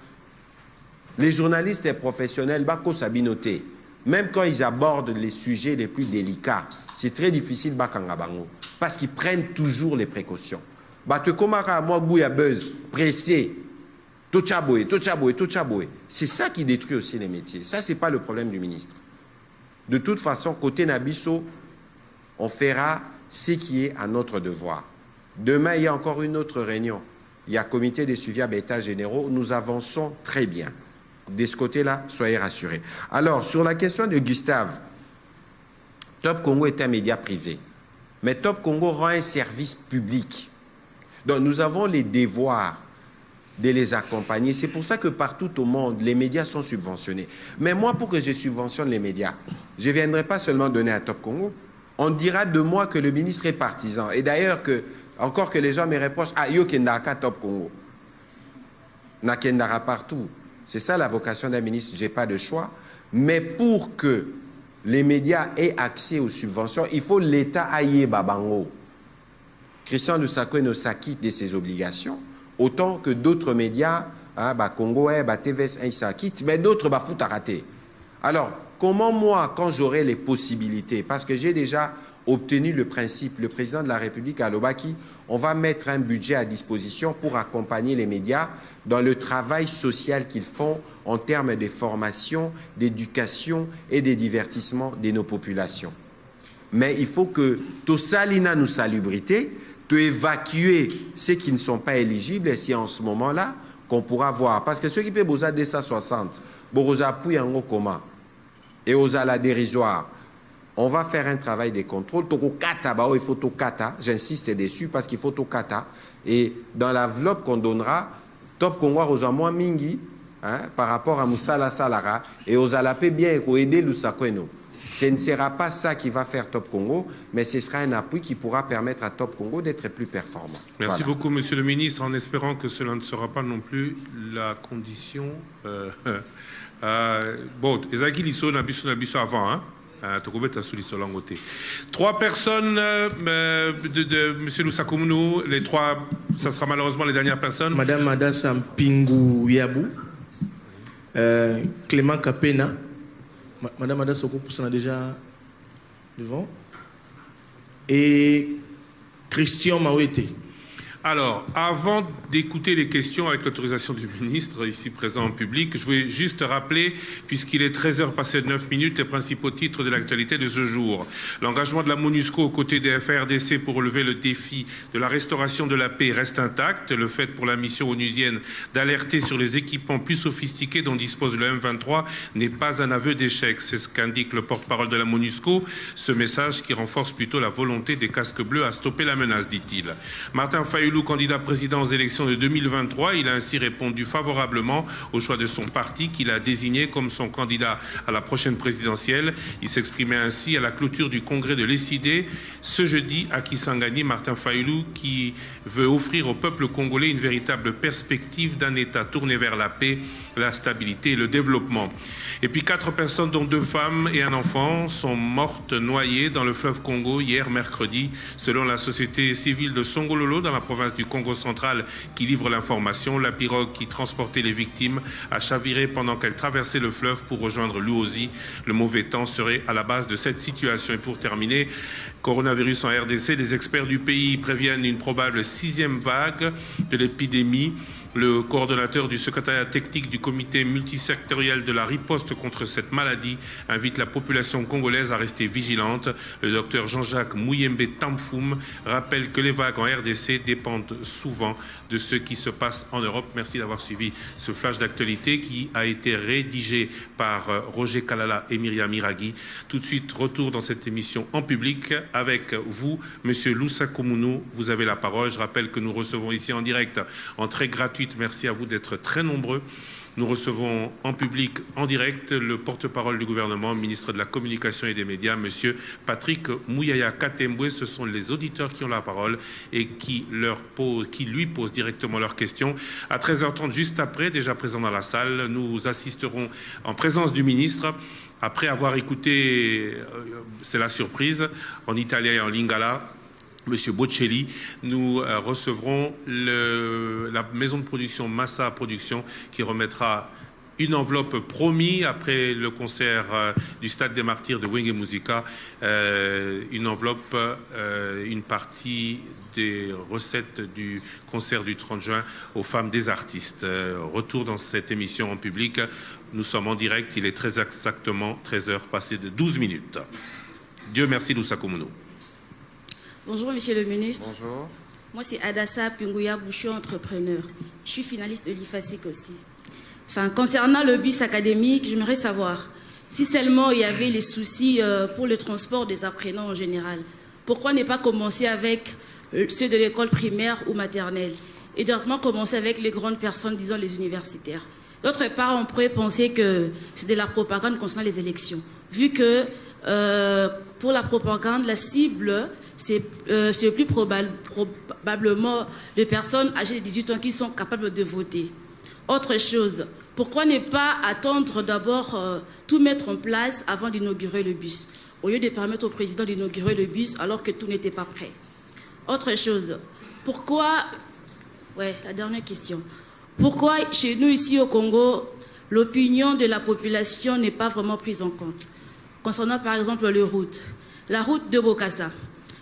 Les journalistes professionnels, Bako Sabinoté. Même quand ils abordent les sujets les plus délicats, c'est très difficile Bakangabango, parce qu'ils prennent toujours les précautions. Bate Komara, moi, Bouya Buzz, pressé, Tochaboé. C'est ça qui détruit aussi les métiers. Ça, ce n'est pas le problème du ministre. De toute façon, côté Nabiso, on fera ce qui est à notre devoir. Demain, il y a encore une autre réunion. Il y a comité de suivi à États généraux. Nous avançons très bien. De ce côté-là, soyez rassurés. Alors, sur la question de Gustave, Top Congo est un média privé. Mais Top Congo rend un service public. Donc, nous avons les devoirs de les accompagner. C'est pour ça que partout au monde, les médias sont subventionnés. Mais moi, pour que je subventionne les médias, je ne viendrai pas seulement donner à Top Congo. On dira de moi que le ministre est partisan. Et d'ailleurs, encore que les gens me reprochent, ah, yo kendaka Top Congo. Na kendara partout. C'est ça la vocation d'un ministre, je n'ai pas de choix. Mais pour que les médias aient accès aux subventions, il faut l'État aille babango. Christian Lusako ne s'acquitte de ses obligations, autant que d'autres médias, Congo, TVS, ils s'acquittent, mais d'autres foutent à rater. Alors, comment moi, quand j'aurai les possibilités, parce que j'ai déjà obtenu le principe. Le président de la République à Lobaki, on va mettre un budget à disposition pour accompagner les médias dans le travail social qu'ils font en termes de formation, d'éducation et de divertissement de nos populations. Mais il faut que tout salina nous salubrité, tout évacuer ceux qui ne sont pas éligibles, et c'est en ce moment-là qu'on pourra voir. Parce que ceux qui paient Boza 260, Boroza Pouyango Koma et Ozala dérisoire, on va faire un travail de contrôle. Toko kata, il faut to kata. J'insiste dessus parce qu'il faut to kata. Et dans l'enveloppe qu'on donnera, Top Congo Rosa moins mingi, par rapport à Moussala Salara, et Ozala peut bien aider Lusakweno. Ce ne sera pas ça qui va faire Top Congo, mais ce sera un appui qui pourra permettre à Top Congo d'être plus performant.
Merci beaucoup, Monsieur le Ministre, en espérant que cela ne sera pas non plus la condition. Bon, Ezaki Lisso n'a biso avant, hein. Trois personnes de M. Lusakoumounou, les trois, ça sera malheureusement les dernières personnes.
Madame Madassa Mpingu Yabou, Clément Kapena, Madame Madassa Okopoussana a déjà devant, et Christian Mawete.
Alors, avant d'écouter les questions avec l'autorisation du ministre, ici présent en public, je voulais juste rappeler, puisqu'il est 13h passé de 9 minutes, les principaux titres de l'actualité de ce jour. L'engagement de la MONUSCO aux côtés des FARDC pour relever le défi de la restauration de la paix reste intact. Le fait pour la mission onusienne d'alerter sur les équipements plus sophistiqués dont dispose le M23 n'est pas un aveu d'échec. C'est ce qu'indique le porte-parole de la MONUSCO. Ce message qui renforce plutôt la volonté des casques bleus à stopper la menace, dit-il. Martin Fayoulou, candidat président aux élections de 2023, il a ainsi répondu favorablement au choix de son parti qu'il a désigné comme son candidat à la prochaine présidentielle. Il s'exprimait ainsi à la clôture du congrès de l'ESID ce jeudi à Kisangani. Martin Fayoulou qui veut offrir au peuple congolais une véritable perspective d'un État tourné vers la paix, la stabilité et le développement. Et puis 4 personnes, dont 2 femmes et un enfant, sont mortes noyées dans le fleuve Congo hier mercredi, selon la société civile de Songololo dans la province du Congo central qui livre l'information. La pirogue qui transportait les victimes a chaviré pendant qu'elle traversait le fleuve pour rejoindre l'Uozi. Le mauvais temps serait à la base de cette situation. Et pour terminer, coronavirus en RDC, les experts du pays préviennent une probable 6e vague de l'épidémie. Le coordonnateur du secrétariat technique du comité multisectoriel de la riposte contre cette maladie invite la population congolaise à rester vigilante. Le docteur Jean-Jacques Mouyembe Tamfoum rappelle que les vagues en RDC dépendent souvent de ce qui se passe en Europe. Merci d'avoir suivi ce flash d'actualité qui a été rédigé par Roger Kalala et Myriam Iraghi. Tout de suite, retour dans cette émission en public avec vous, Monsieur Lusakoumounou. Vous avez la parole. Je rappelle que nous recevons ici en direct, en très gratuite. Merci à vous d'être très nombreux. Nous recevons en public, en direct, le porte-parole du gouvernement, ministre de la Communication et des Médias, Monsieur Patrick Mouyaya Katemboué. Ce sont les auditeurs qui ont la parole et qui lui posent directement leurs questions. À 13h30, juste après, déjà présent dans la salle, nous assisterons en présence du ministre. Après avoir écouté, c'est la surprise, en italien et en lingala, Monsieur Bocelli, nous recevrons la maison de production Massa Production qui remettra une enveloppe promise après le concert du Stade des Martyrs de Wenge Musica, une enveloppe, une partie des recettes du concert du 30 juin aux femmes des artistes. Retour dans cette émission en public. Nous sommes en direct, il est très exactement 13h passé de 12 minutes. Dieu merci, Lusakoumounou.
Bonjour, Monsieur le Ministre.
Bonjour.
Moi, c'est Adassa Pinguya Bouchon, entrepreneur. Je suis finaliste de l'IFASIC aussi. Enfin, concernant le bus académique, j'aimerais savoir si seulement il y avait les soucis pour le transport des apprenants en général. Pourquoi ne pas commencer avec ceux de l'école primaire ou maternelle et directement commencer avec les grandes personnes, disons les universitaires. D'autre part, on pourrait penser que c'est de la propagande concernant les élections, vu que pour la propagande, la cible, c'est plus probablement les personnes âgées de 18 ans qui sont capables de voter. Autre chose, pourquoi ne pas attendre d'abord tout mettre en place avant d'inaugurer le bus, au lieu de permettre au président d'inaugurer le bus alors que tout n'était pas prêt? Autre chose, pourquoi... Ouais, la dernière question. Pourquoi chez nous ici au Congo, l'opinion de la population n'est pas vraiment prise en compte? Concernant par exemple les routes. La route de Bokassa.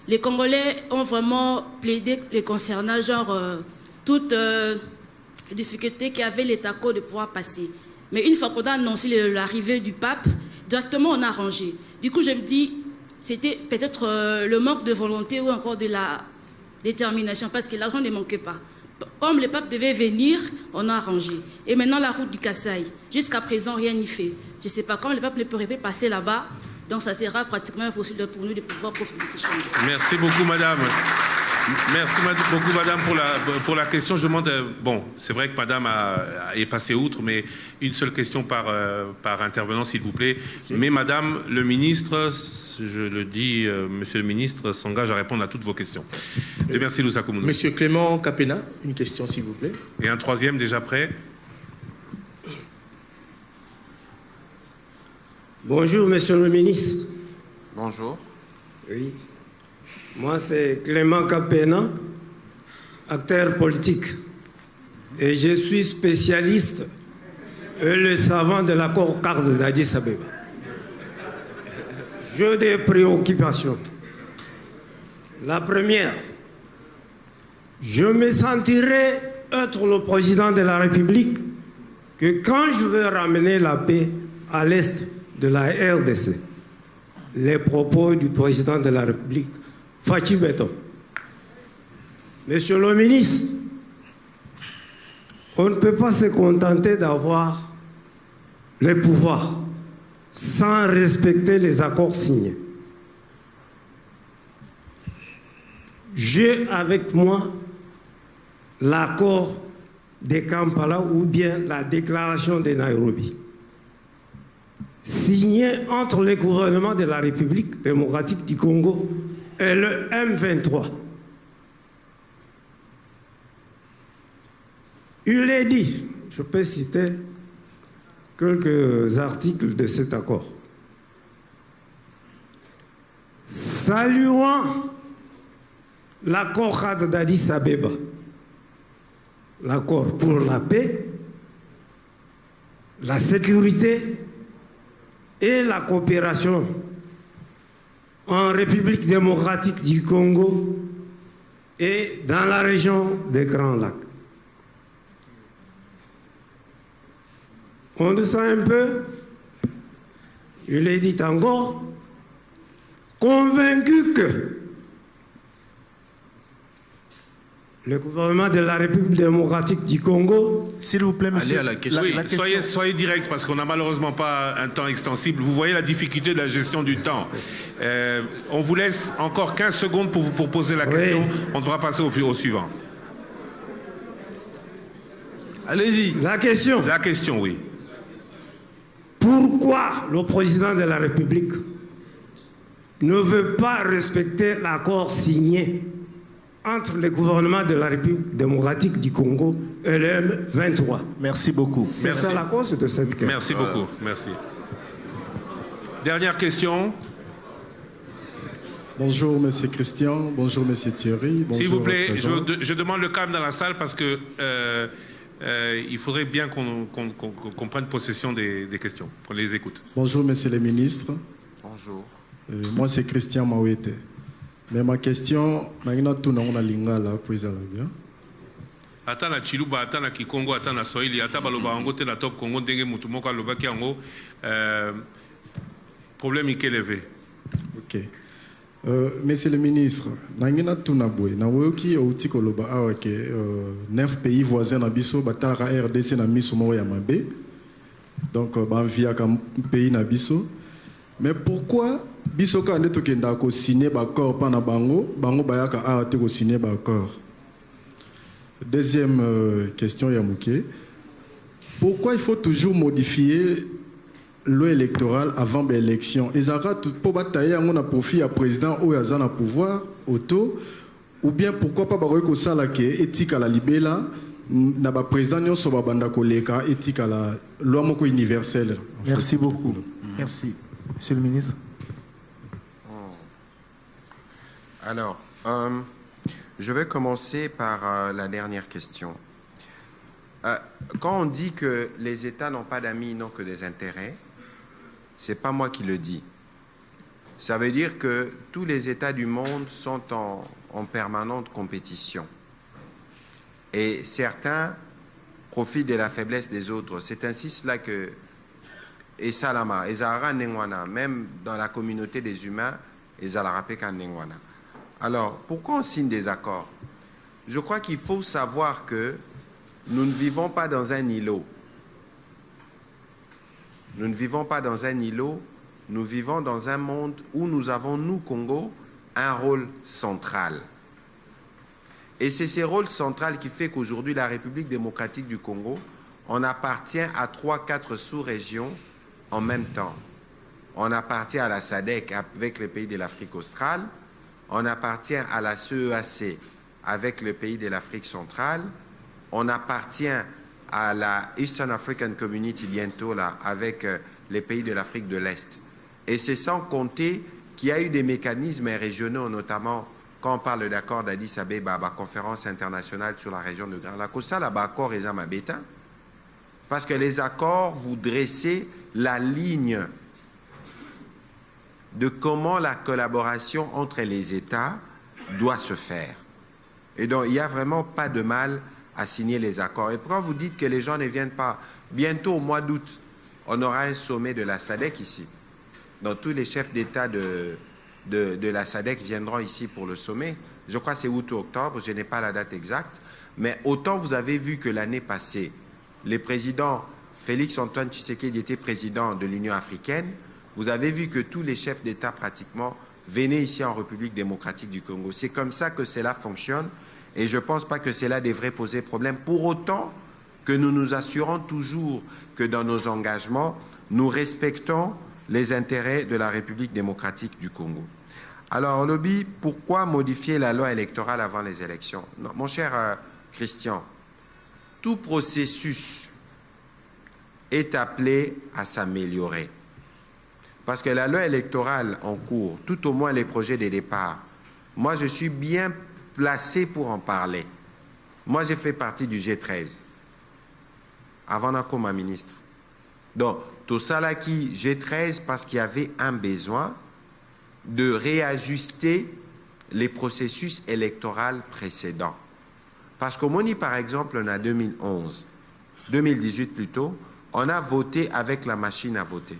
Les Congolais ont vraiment plaidé les concernant, genre, toutes les difficultés qu'avait l'État de pouvoir passer. Mais une fois qu'on a annoncé l'arrivée du pape, directement on a arrangé. Du coup, je me dis, c'était peut-être le manque de volonté ou encore de la détermination, parce que l'argent ne manquait pas. Comme le pape devait venir, on a arrangé. Et maintenant, la route du Kasaï. Jusqu'à présent, rien n'y fait. Je ne sais pas, comme le pape ne pourrait pas passer là-bas, donc ça sera pratiquement impossible pour nous de pouvoir profiter de ces choses.
Merci beaucoup, madame. Merci beaucoup, madame, pour la question. Je demande, bon, c'est vrai que madame est passée outre, mais une seule question par intervenant, s'il vous plaît. Mais madame le ministre, je le dis, monsieur le ministre s'engage à répondre à toutes vos questions. Merci, Lusaka Mounou.
Monsieur Clément Capena, une question, s'il vous plaît.
Et un troisième déjà prêt.
Bonjour, monsieur le ministre.
Bonjour.
Oui. Moi, c'est Clément Capena, acteur politique. Et je suis spécialiste et le savant de l'accord cadre d'Addis Abeba. J'ai des préoccupations. La première, je me sentirai être le président de la République que quand je veux ramener la paix à l'est de la RDC, les propos du président de la République, Fachi Beton. Monsieur le ministre, on ne peut pas se contenter d'avoir les pouvoirs sans respecter les accords signés. J'ai avec moi l'accord de Kampala ou bien la déclaration de Nairobi, signé entre le gouvernement de la République démocratique du Congo et le M23. Il est dit, je peux citer quelques articles de cet accord. Saluant l'accord cadre d'Addis Abeba, l'accord pour la paix, la sécurité et la coopération en République démocratique du Congo et dans la région des Grands Lacs. On descend un peu, il est dit encore, convaincu que le gouvernement de la République démocratique du Congo...
S'il vous plaît, monsieur.
Allez à la question.
Oui, soyez direct, parce qu'on n'a malheureusement pas un temps extensible. Vous voyez la difficulté de la gestion du temps. On vous laisse encore 15 secondes pour poser la question. Oui. On devra passer au suivant.
Allez-y.
La question.
La question, oui.
Pourquoi le président de la République ne veut pas respecter l'accord signé entre le gouvernement de la République démocratique du Congo et le M23?
Merci beaucoup.
C'est ça la cause de cette question.
Merci beaucoup. Merci. Dernière question.
Bonjour, monsieur Christian. Bonjour, monsieur Thierry.
S'il vous plaît, je demande le calme dans la salle parce que il faudrait bien qu'on prenne possession des questions, qu'on les écoute.
Bonjour, monsieur le ministre.
Bonjour.
Moi, c'est Christian Mawete. Mais ma question, tout le monde a lingala, puis ça va bien.
Ata na Chiluba, ata na Kikongo, ata na Swahili, ata baloba ango te na top Congo ndenge mutu moko aloba ki ango problème élevé.
OK. Monsieur le ministre, nangina tuna boy na woki outi koloba awa ke 9 pays voisins na biso batala RDC na miso mo ya mabe. Donc ba via comme pays na biso. Mais pourquoi biso ka ndeto kenda ko signer ba accord pa na bango bayaka awa te ko signer ba accord? Deuxième question Yamouké. Pourquoi il faut toujours modifier loi électorale avant l'élection? Ezara tout pour batailler on a profit à président ou à na pouvoir auto ou bien pourquoi pas baroy ko sala ke éthique à la libella na ba président nyonso ba banda koleka éthique à la loi moko universelle.
Merci beaucoup. Merci. Monsieur le ministre.
Alors, je vais commencer par la dernière question. Quand on dit que les États n'ont pas d'amis, n'ont que des intérêts, c'est pas moi qui le dis. Ça veut dire que tous les États du monde sont en permanente compétition. Et certains profitent de la faiblesse des autres. C'est ainsi cela que, et Salama, et Zahara Nengwana, même dans la communauté des humains, et Zalarapeka Nengwana. Alors, pourquoi on signe des accords? Je crois qu'il faut savoir que nous ne vivons pas dans un îlot. Nous ne vivons pas dans un îlot, nous vivons dans un monde où nous avons, nous, Congo, un rôle central. Et c'est ce rôle central qui fait qu'aujourd'hui, la République démocratique du Congo, on appartient à 3-4 sous-régions en même temps. On appartient à la SADC avec les pays de l'Afrique australe, on appartient à la CEAC avec les pays de l'Afrique centrale, on appartient à la Eastern African Community bientôt là, avec les pays de l'Afrique de l'Est. Et c'est sans compter qu'il y a eu des mécanismes régionaux, notamment quand on parle d'accord d'Addis Abeba, la conférence internationale sur la région de Grand Lac. Ça, là, accord et Zamabeta. Parce que les accords, vous dressez la ligne de comment la collaboration entre les États doit se faire. Et donc, il n'y a vraiment pas de mal à signer les accords. Et pourquoi vous dites que les gens ne viennent pas? Bientôt, au mois d'août, on aura un sommet de la SADC ici. Donc, tous les chefs d'État de la SADC viendront ici pour le sommet. Je crois que c'est août ou octobre, je n'ai pas la date exacte. Mais autant vous avez vu que l'année passée, le président Félix-Antoine Tshisekedi était président de l'Union africaine, vous avez vu que tous les chefs d'État pratiquement venaient ici en République démocratique du Congo. C'est comme ça que cela fonctionne et je ne pense pas que cela devrait poser problème. Pour autant que nous nous assurons toujours que dans nos engagements, nous respectons les intérêts de la République démocratique du Congo. Alors, lobby, pourquoi modifier la loi électorale avant les élections? Non, mon cher Christian, tout processus est appelé à s'améliorer. Parce que la loi électorale en cours, tout au moins les projets de départ, moi je suis bien placé pour en parler. Moi j'ai fait partie du G13, avant d'être comme ministre. Donc, tout ça là qui G13 parce qu'il y avait un besoin de réajuster les processus électoraux précédents. Parce qu'au Moni, par exemple, en 2011, 2018 plutôt, on a voté avec la machine à voter.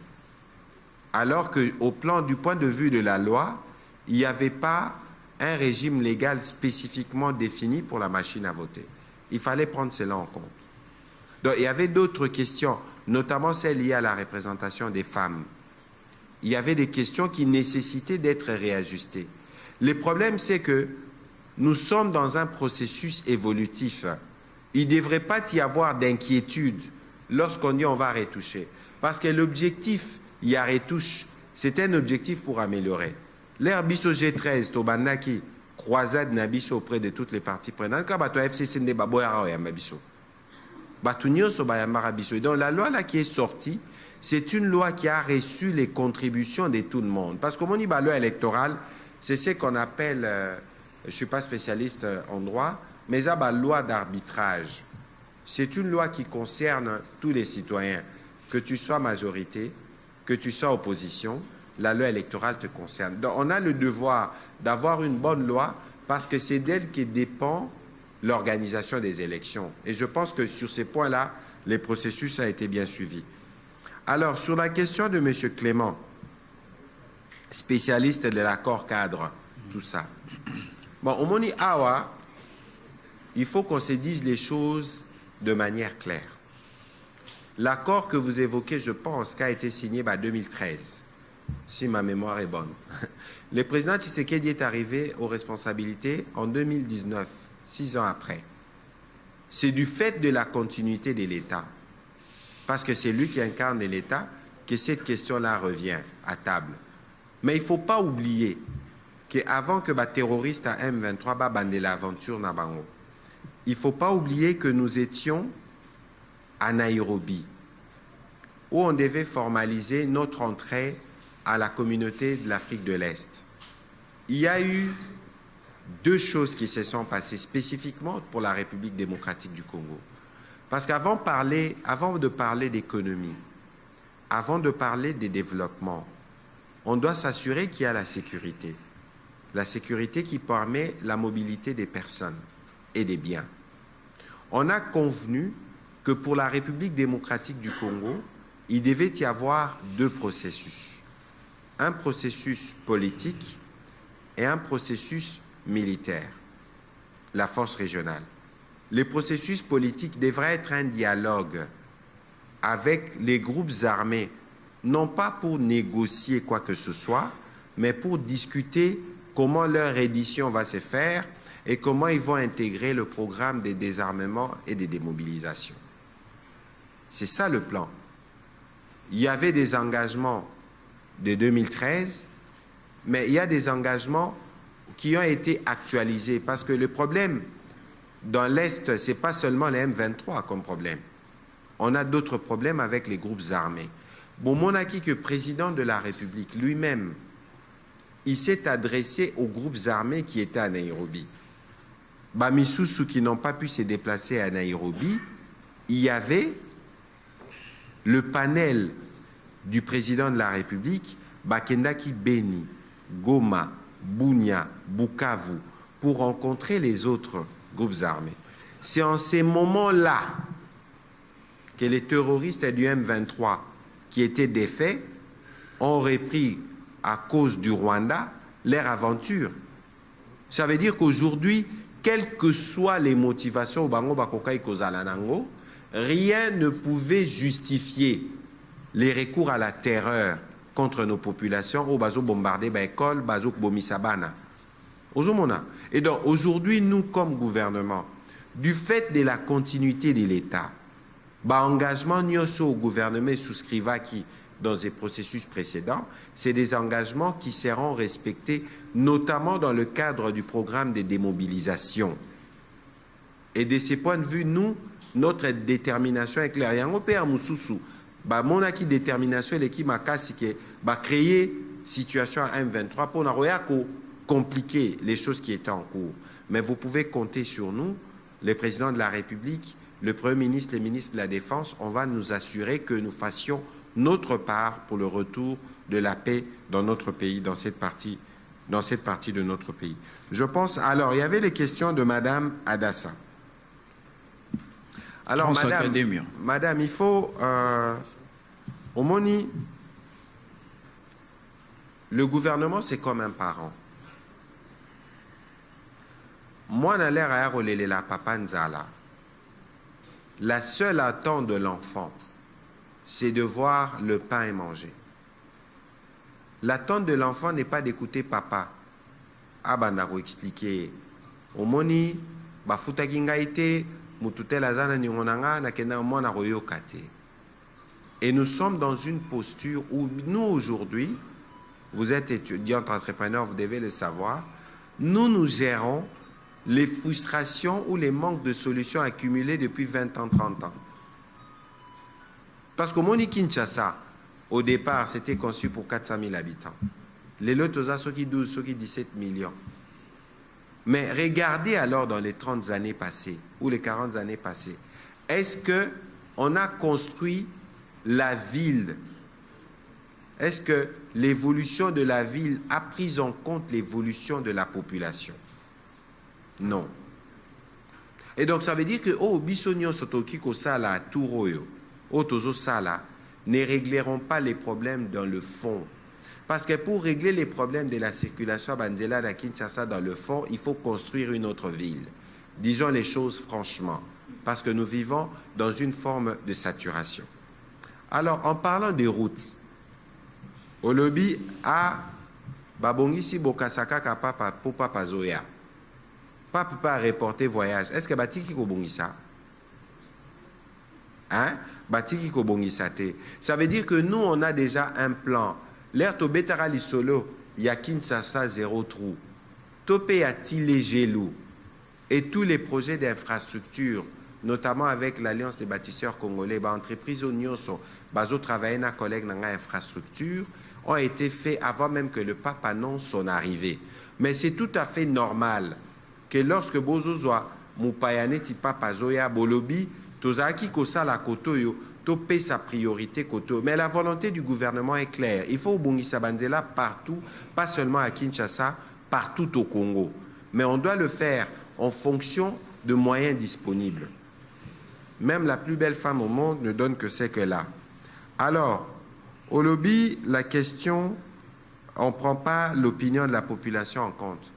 Alors qu'au plan du point de vue de la loi, il n'y avait pas un régime légal spécifiquement défini pour la machine à voter. Il fallait prendre cela en compte. Donc, il y avait d'autres questions, notamment celles liées à la représentation des femmes. Il y avait des questions qui nécessitaient d'être réajustées. Le problème, c'est que nous sommes dans un processus évolutif. Il ne devrait pas y avoir d'inquiétude lorsqu'on dit on va retoucher. Parce que l'objectif, il y a retouche, c'est un objectif pour améliorer. L'air biso G13, Tobanaki, croisade nabiso auprès de toutes les parties prenantes, quand bato FCC ne baboya ya mabiso. Batunyo so bayamara biso. Donc la loi là qui est sortie, c'est une loi qui a reçu les contributions de tout le monde. Parce que comme on dit la loi électorale, c'est ce qu'on appelle, je ne suis pas spécialiste en droit, mais ça la loi d'arbitrage. C'est une loi qui concerne tous les citoyens, que tu sois majorité, que tu sois opposition, la loi électorale te concerne. Donc on a le devoir d'avoir une bonne loi parce que c'est d'elle que dépend l'organisation des élections. Et je pense que sur ces points-là, les processus ont été bien suivis. Alors, sur la question de M. Clément, spécialiste de l'accord cadre, tout ça. Bon, au Moni Awa, il faut qu'on se dise les choses de manière claire. L'accord que vous évoquez, je pense, qui a été signé en 2013, si ma mémoire est bonne. Le président Tshisekedi est arrivé aux responsabilités en 2019, 6 ans après. C'est du fait de la continuité de l'État, parce que c'est lui qui incarne l'État, que cette question-là revient à table. Mais il ne faut pas oublier qu'avant que les terroristes à M23 bandent l'aventure Nabango, il ne faut pas oublier que nous étions à Nairobi, où on devait formaliser notre entrée à la communauté de l'Afrique de l'Est. Il y a eu deux choses qui se sont passées spécifiquement pour la République démocratique du Congo. Parce qu'avant de parler d'économie, avant de parler des développements, on doit s'assurer qu'il y a la sécurité. La sécurité qui permet la mobilité des personnes et des biens. On a convenu que pour la République démocratique du Congo, il devait y avoir 2 processus. Un processus politique et un processus militaire, la force régionale. Le processus politique devrait être un dialogue avec les groupes armés, non pas pour négocier quoi que ce soit, mais pour discuter comment leur reddition va se faire et comment ils vont intégrer le programme de désarmement et de démobilisation. C'est ça le plan. Il y avait des engagements de 2013, mais il y a des engagements qui ont été actualisés parce que le problème dans l'Est, ce n'est pas seulement les M23 comme problème. On a d'autres problèmes avec les groupes armés. Bon, Monaki, que président de la République lui-même, il s'est adressé aux groupes armés qui étaient à Nairobi. Bamisusu qui n'ont pas pu se déplacer à Nairobi, il y avait le panel du président de la République, Bakendaki Beni, Goma, Bunia, Bukavu, pour rencontrer les autres groupes armés. C'est en ces moments-là que les terroristes du M23 qui étaient défaits ont repris à cause du Rwanda leur aventure. Ça veut dire qu'aujourd'hui, quelles que soient les motivations au Bango Bakokai Kozalanango, rien ne pouvait justifier les recours à la terreur contre nos populations au bazo bombardé l'école, bazo bomisabana. Et donc aujourd'hui, nous comme gouvernement, du fait de la continuité de l'État, engagement au gouvernement souscriva qui dans les processus précédents, c'est des engagements qui seront respectés, notamment dans le cadre du programme de démobilisation. Et de ce point de vue, nous, notre détermination est claire. Yango père Moussoussou, mon acquis détermination, l'équipe Makasi qui va créer situation à M23 pour n'avoir compliquer les choses qui étaient en cours. Mais vous pouvez compter sur nous, le président de la République, le Premier ministre, les ministres de la Défense, on va nous assurer que nous fassions notre part pour le retour de la paix dans notre pays, dans cette partie de notre pays. Je pense, alors, il y avait les questions de Madame Adassa. Alors, Madame, il faut, au Moni, le gouvernement, c'est comme un parent. Moi, n'a l'air à relayer la papa Nzala. La seule attente de l'enfant, c'est de voir le pain et manger. L'attente de l'enfant n'est pas d'écouter papa. Abandako expliquer. Omoni, bafuta kingaite, mututela zana ningonanga na kenda mwana royokate. Et nous sommes dans une posture où nous aujourd'hui, vous êtes étudiant entrepreneur, vous devez le savoir, nous gérons les frustrations ou les manques de solutions accumulées depuis 20 ans, 30 ans. Parce que Moni Kinshasa, au départ, c'était conçu pour 400 000 habitants. Les Lotosa, ceux qui 12, ceux qui 17 millions. Mais regardez alors dans les 30 années passées, ou les 40 années passées, est-ce qu'on a construit la ville? Est-ce que l'évolution de la ville a pris en compte l'évolution de la population? Non. Et donc ça veut dire que Bisonio Sotoki Kosala Touroyo, Tozo Sala, ne régleront pas les problèmes dans le fond. Parce que pour régler les problèmes de la circulation à Banzela de Kinshasa dans le fond, il faut construire une autre ville. Disons les choses franchement, parce que nous vivons dans une forme de saturation. Alors, en parlant des routes, au lobby à Babongisi Bokasaka Kapapa Popa Pazoya, pas peut pas reporter voyage. Est-ce que Batiki Kobongisa? Hein? Batiki Kobongisa te. Ça veut dire que nous, on a déjà un plan. L'air to Betara Lisolo, Yakin Sasa zéro trou. Topé à Tilé Gelou. Et tous les projets d'infrastructure, notamment avec l'Alliance des bâtisseurs congolais, entreprise Onyoso, Bazo travailler na collègue dans infrastructure, ont été faits avant même que le pape annonce son arrivée. Mais c'est tout à fait normal que lorsque Bozozoa, Moupayane Tipa Pazoya, Bolobi, Tozaki Kosala Kotoyo, topé sa priorité koto. Mais la volonté du gouvernement est claire. Il faut Bongisa Banzela partout, pas seulement à Kinshasa, partout au Congo. Mais on doit le faire en fonction de moyens disponibles. Même la plus belle femme au monde ne donne que ce qu'elle a. Alors, au lobby, la question, on ne prend pas l'opinion de la population en compte.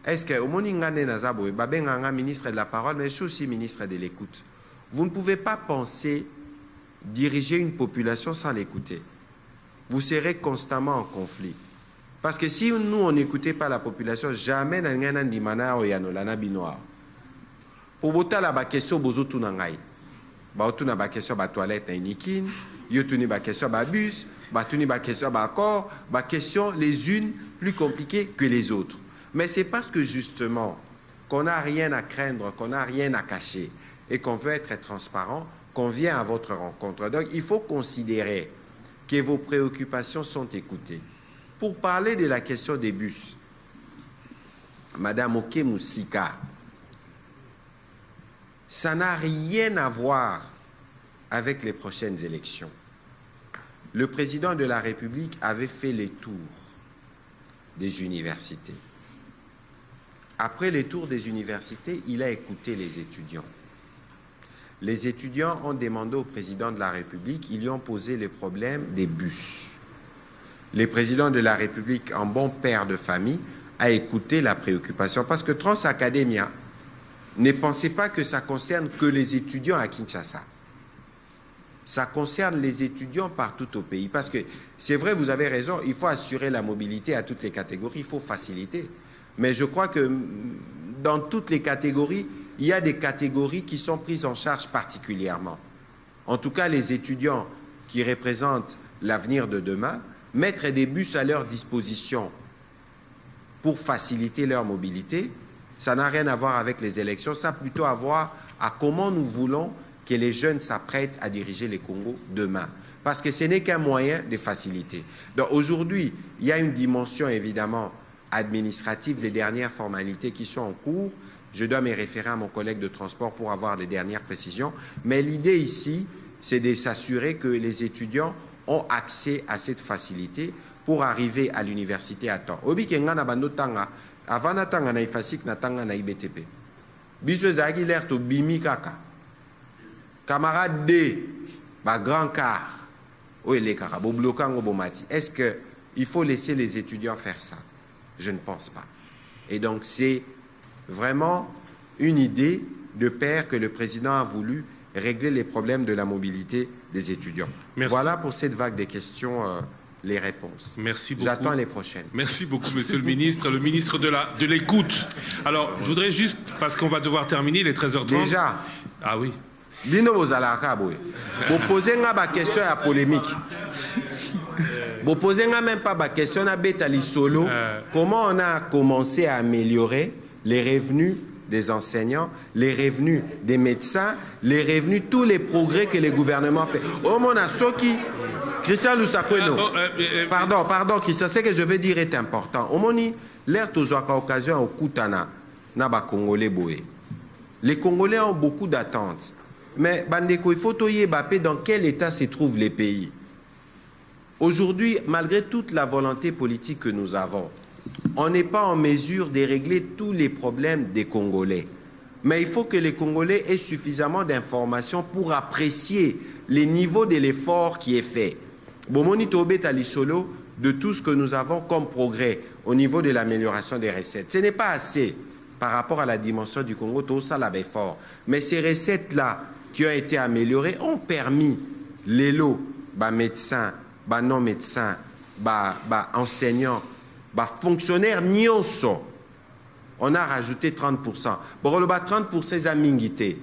Est-ce que, au Moningane Nazabo, Babenganga, ministre de la parole, mais je suis aussi ministre de l'écoute. Vous ne pouvez pas penser diriger une population sans l'écouter. Vous serez constamment en conflit. Parce que si nous, on n'écoutait pas la population, jamais nous n'allons dimana oyanola binoa. Pour botter la question, bozo tunangai. Baotuna ba question ba toilette na inikin, yotuni ba question ba bus, batuni ba question ba corps, ba question les unes plus compliquées que les autres. Mais c'est parce que justement qu'on n'a rien à craindre, qu'on n'a rien à cacher et qu'on veut être transparent, qu'on vient à votre rencontre. Donc il faut considérer que vos préoccupations sont écoutées. Pour parler de la question des bus, Madame Oke Moussika, ça n'a rien à voir avec les prochaines élections. Le président de la République avait fait les tours des universités. Après les tours des universités, il a écouté les étudiants. Les étudiants ont demandé au président de la République, ils lui ont posé le problème des bus. Le président de la République, en bon père de famille, a écouté la préoccupation. Parce que Transacademia, ne pensez pas que ça concerne que les étudiants à Kinshasa. Ça concerne les étudiants partout au pays. Parce que c'est vrai, vous avez raison, il faut assurer la mobilité à toutes les catégories, il faut faciliter. Mais je crois que dans toutes les catégories, il y a des catégories qui sont prises en charge particulièrement. En tout cas, les étudiants qui représentent l'avenir de demain, mettre des bus à leur disposition pour faciliter leur mobilité, ça n'a rien à voir avec les élections, ça a plutôt à voir à comment nous voulons que les jeunes s'apprêtent à diriger les Congos demain. Parce que ce n'est qu'un moyen de faciliter. Donc aujourd'hui, il y a une dimension évidemment administrative des dernières formalités qui sont en cours. Je dois me référer à mon collègue de transport pour avoir les dernières précisions. Mais l'idée ici, c'est de s'assurer que les étudiants ont accès à cette facilité pour arriver à l'université à temps. Obi kenga na bando tanga, avant na tanga na ifasik na tanga na IBTP. Biso zaki l'air to bimi kaka. Camarade D, ba grand car. Oui, les kaka, bo blokango bo mati. Est-ce que il faut laisser les étudiants faire ça? Je ne pense pas. Et donc c'est vraiment une idée de pair que le président a voulu régler les problèmes de la mobilité des étudiants.
Merci.
Voilà pour cette vague de questions, les réponses.
Merci beaucoup.
J'attends les prochaines.
Merci beaucoup, monsieur le ministre de l'écoute. Alors, je voudrais juste, parce qu'on va devoir terminer, il est 13h30.
Déjà.
Ah oui.
Bino bozalaka boy. Vous posez une question à polémique. Vous posez même pas la question à Betali Solo. Comment on a commencé à améliorer les revenus des enseignants, les revenus des médecins, les revenus, tous les progrès que le gouvernement fait. Oh mon Soki, Christian Lusakweno. Pardon, Christian, ce que je veux dire est important. Au moni, l'air tozwaka occasion au Koutana, naba Congolais boé. Les Congolais ont beaucoup d'attentes. Mais Bandeko, il faut toyer Bappé dans quel état se trouvent les pays. Aujourd'hui, malgré toute la volonté politique que nous avons, on n'est pas en mesure de régler tous les problèmes des Congolais. Mais il faut que les Congolais aient suffisamment d'informations pour apprécier les niveaux de l'effort qui est fait. Bomoni Tobé Talisolo, de tout ce que nous avons comme progrès au niveau de l'amélioration des recettes. Ce n'est pas assez par rapport à la dimension du Congo, tout ça l'avait fort. Mais ces recettes-là qui ont été améliorées ont permis les lots, médecins, non-médecins, enseignants, fonctionnaires nyonso. On a rajouté 30%. Bon, le 30% à Mingité.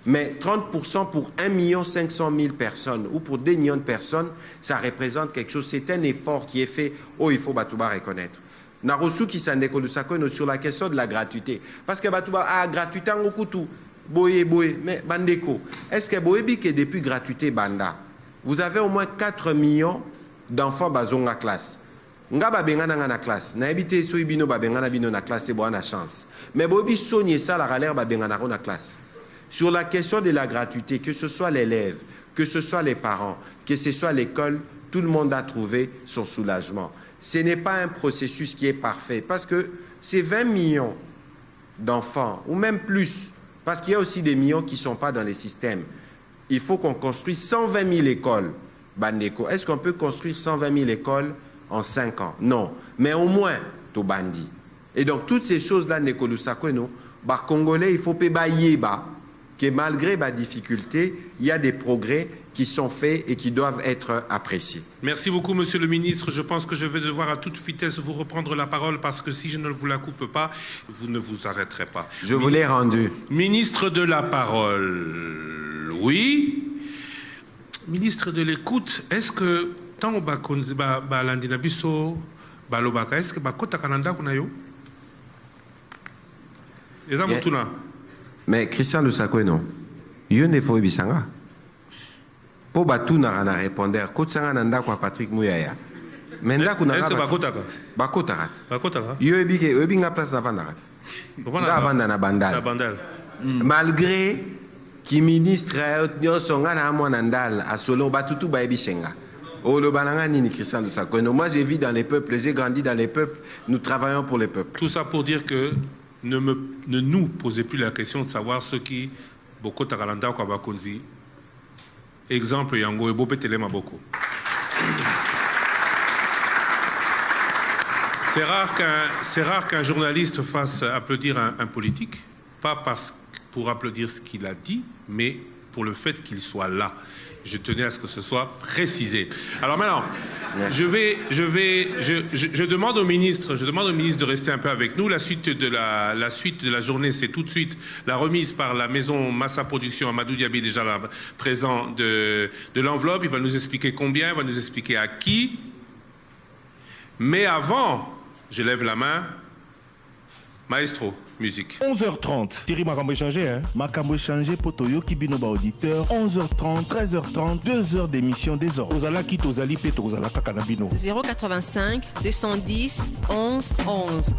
Mais 30% pour 1 500 000 personnes ou pour 2 millions de personnes, ça représente quelque chose. C'est un effort qui est fait. Oh, il faut Batouba reconnaître. Narosu qui s'en décolle sur la question de la gratuité. Parce que Batouba a gratuité en tout. Boye, mais Bandeko, est-ce que Boyebi que depuis gratuité Banda, vous avez au moins 4 millions d'enfants bazonga classe. Nga ba bengana nga na classe. Na ebité so ibino ba bengana bino na classe, c'est bon na chance. Mais Boyebi sonye ça la galère ba bengana na classe. Sur la question de la gratuité, que ce soit l'élève, que ce soit les parents, que ce soit l'école, tout le monde a trouvé son soulagement. Ce n'est pas un processus qui est parfait parce que c'est 20 millions d'enfants, ou même plus, parce qu'il y a aussi des millions qui ne sont pas dans les systèmes. Il faut qu'on construise 120 000 écoles. Bandeko. Est-ce qu'on peut construire 120 000 écoles en 5 ans? Non. Mais au moins, to bandi. Et donc, toutes ces choses-là, Ndeko Lusakoueno, Congolais, il faut pas que malgré les difficultés, il y a des progrès qui sont faits et qui doivent être appréciés.
Merci beaucoup, Monsieur le Ministre. Je pense que je vais devoir à toute vitesse vous reprendre la parole parce que si je ne vous la coupe pas, vous ne vous arrêterez pas.
Je vous l'ai rendu.
Ministre de la parole, oui. Ministre de l'écoute, est-ce que tant au Balandinabiso, Balobaka, est-ce que Bakota Kananda Kunayo?
Mais Christian Lusakoueno, il ne faut pas pour batuna na répondre kotsanga nanda kwa Patrick Mouyaya. Menda kuna bakota yo ebinga place na vandarat. Na vanda na bandal. Malgré qui ministre nyosonga na monandal a solo batutu ba ebishenga. Olo bananga ni Christian Lusakoueno. Moi j'ai vécu dans les peuples, j'ai grandi dans les peuples, nous travaillons pour les peuples.
Tout ça pour dire que ne nous posez plus la question de savoir ce qui Boko Takalanda kwa Bakonzi. Exemple, Yango Ebo Betelema Boko. C'est rare qu'un journaliste fasse applaudir un politique, pas pour applaudir ce qu'il a dit, mais pour le fait qu'il soit là. Je tenais à ce que ce soit précisé. Alors maintenant, je demande au ministre de rester un peu avec nous. La suite de la journée, c'est tout de suite la remise par la maison Massa Production. Amadou Diaby déjà là, présent de l'enveloppe. Il va nous expliquer combien, il va nous expliquer à qui. Mais avant, je lève la main. Maestro, musique.
11h30. Thierry Makambo échangé, hein?
Makambo échangé pour Toyoki Binoba auditeur. 11h30, 13h30, 2h d'émission des ordres.
Ozala Kit, Ozali Pet, Ozala Kakanabino.
085 210 11 11.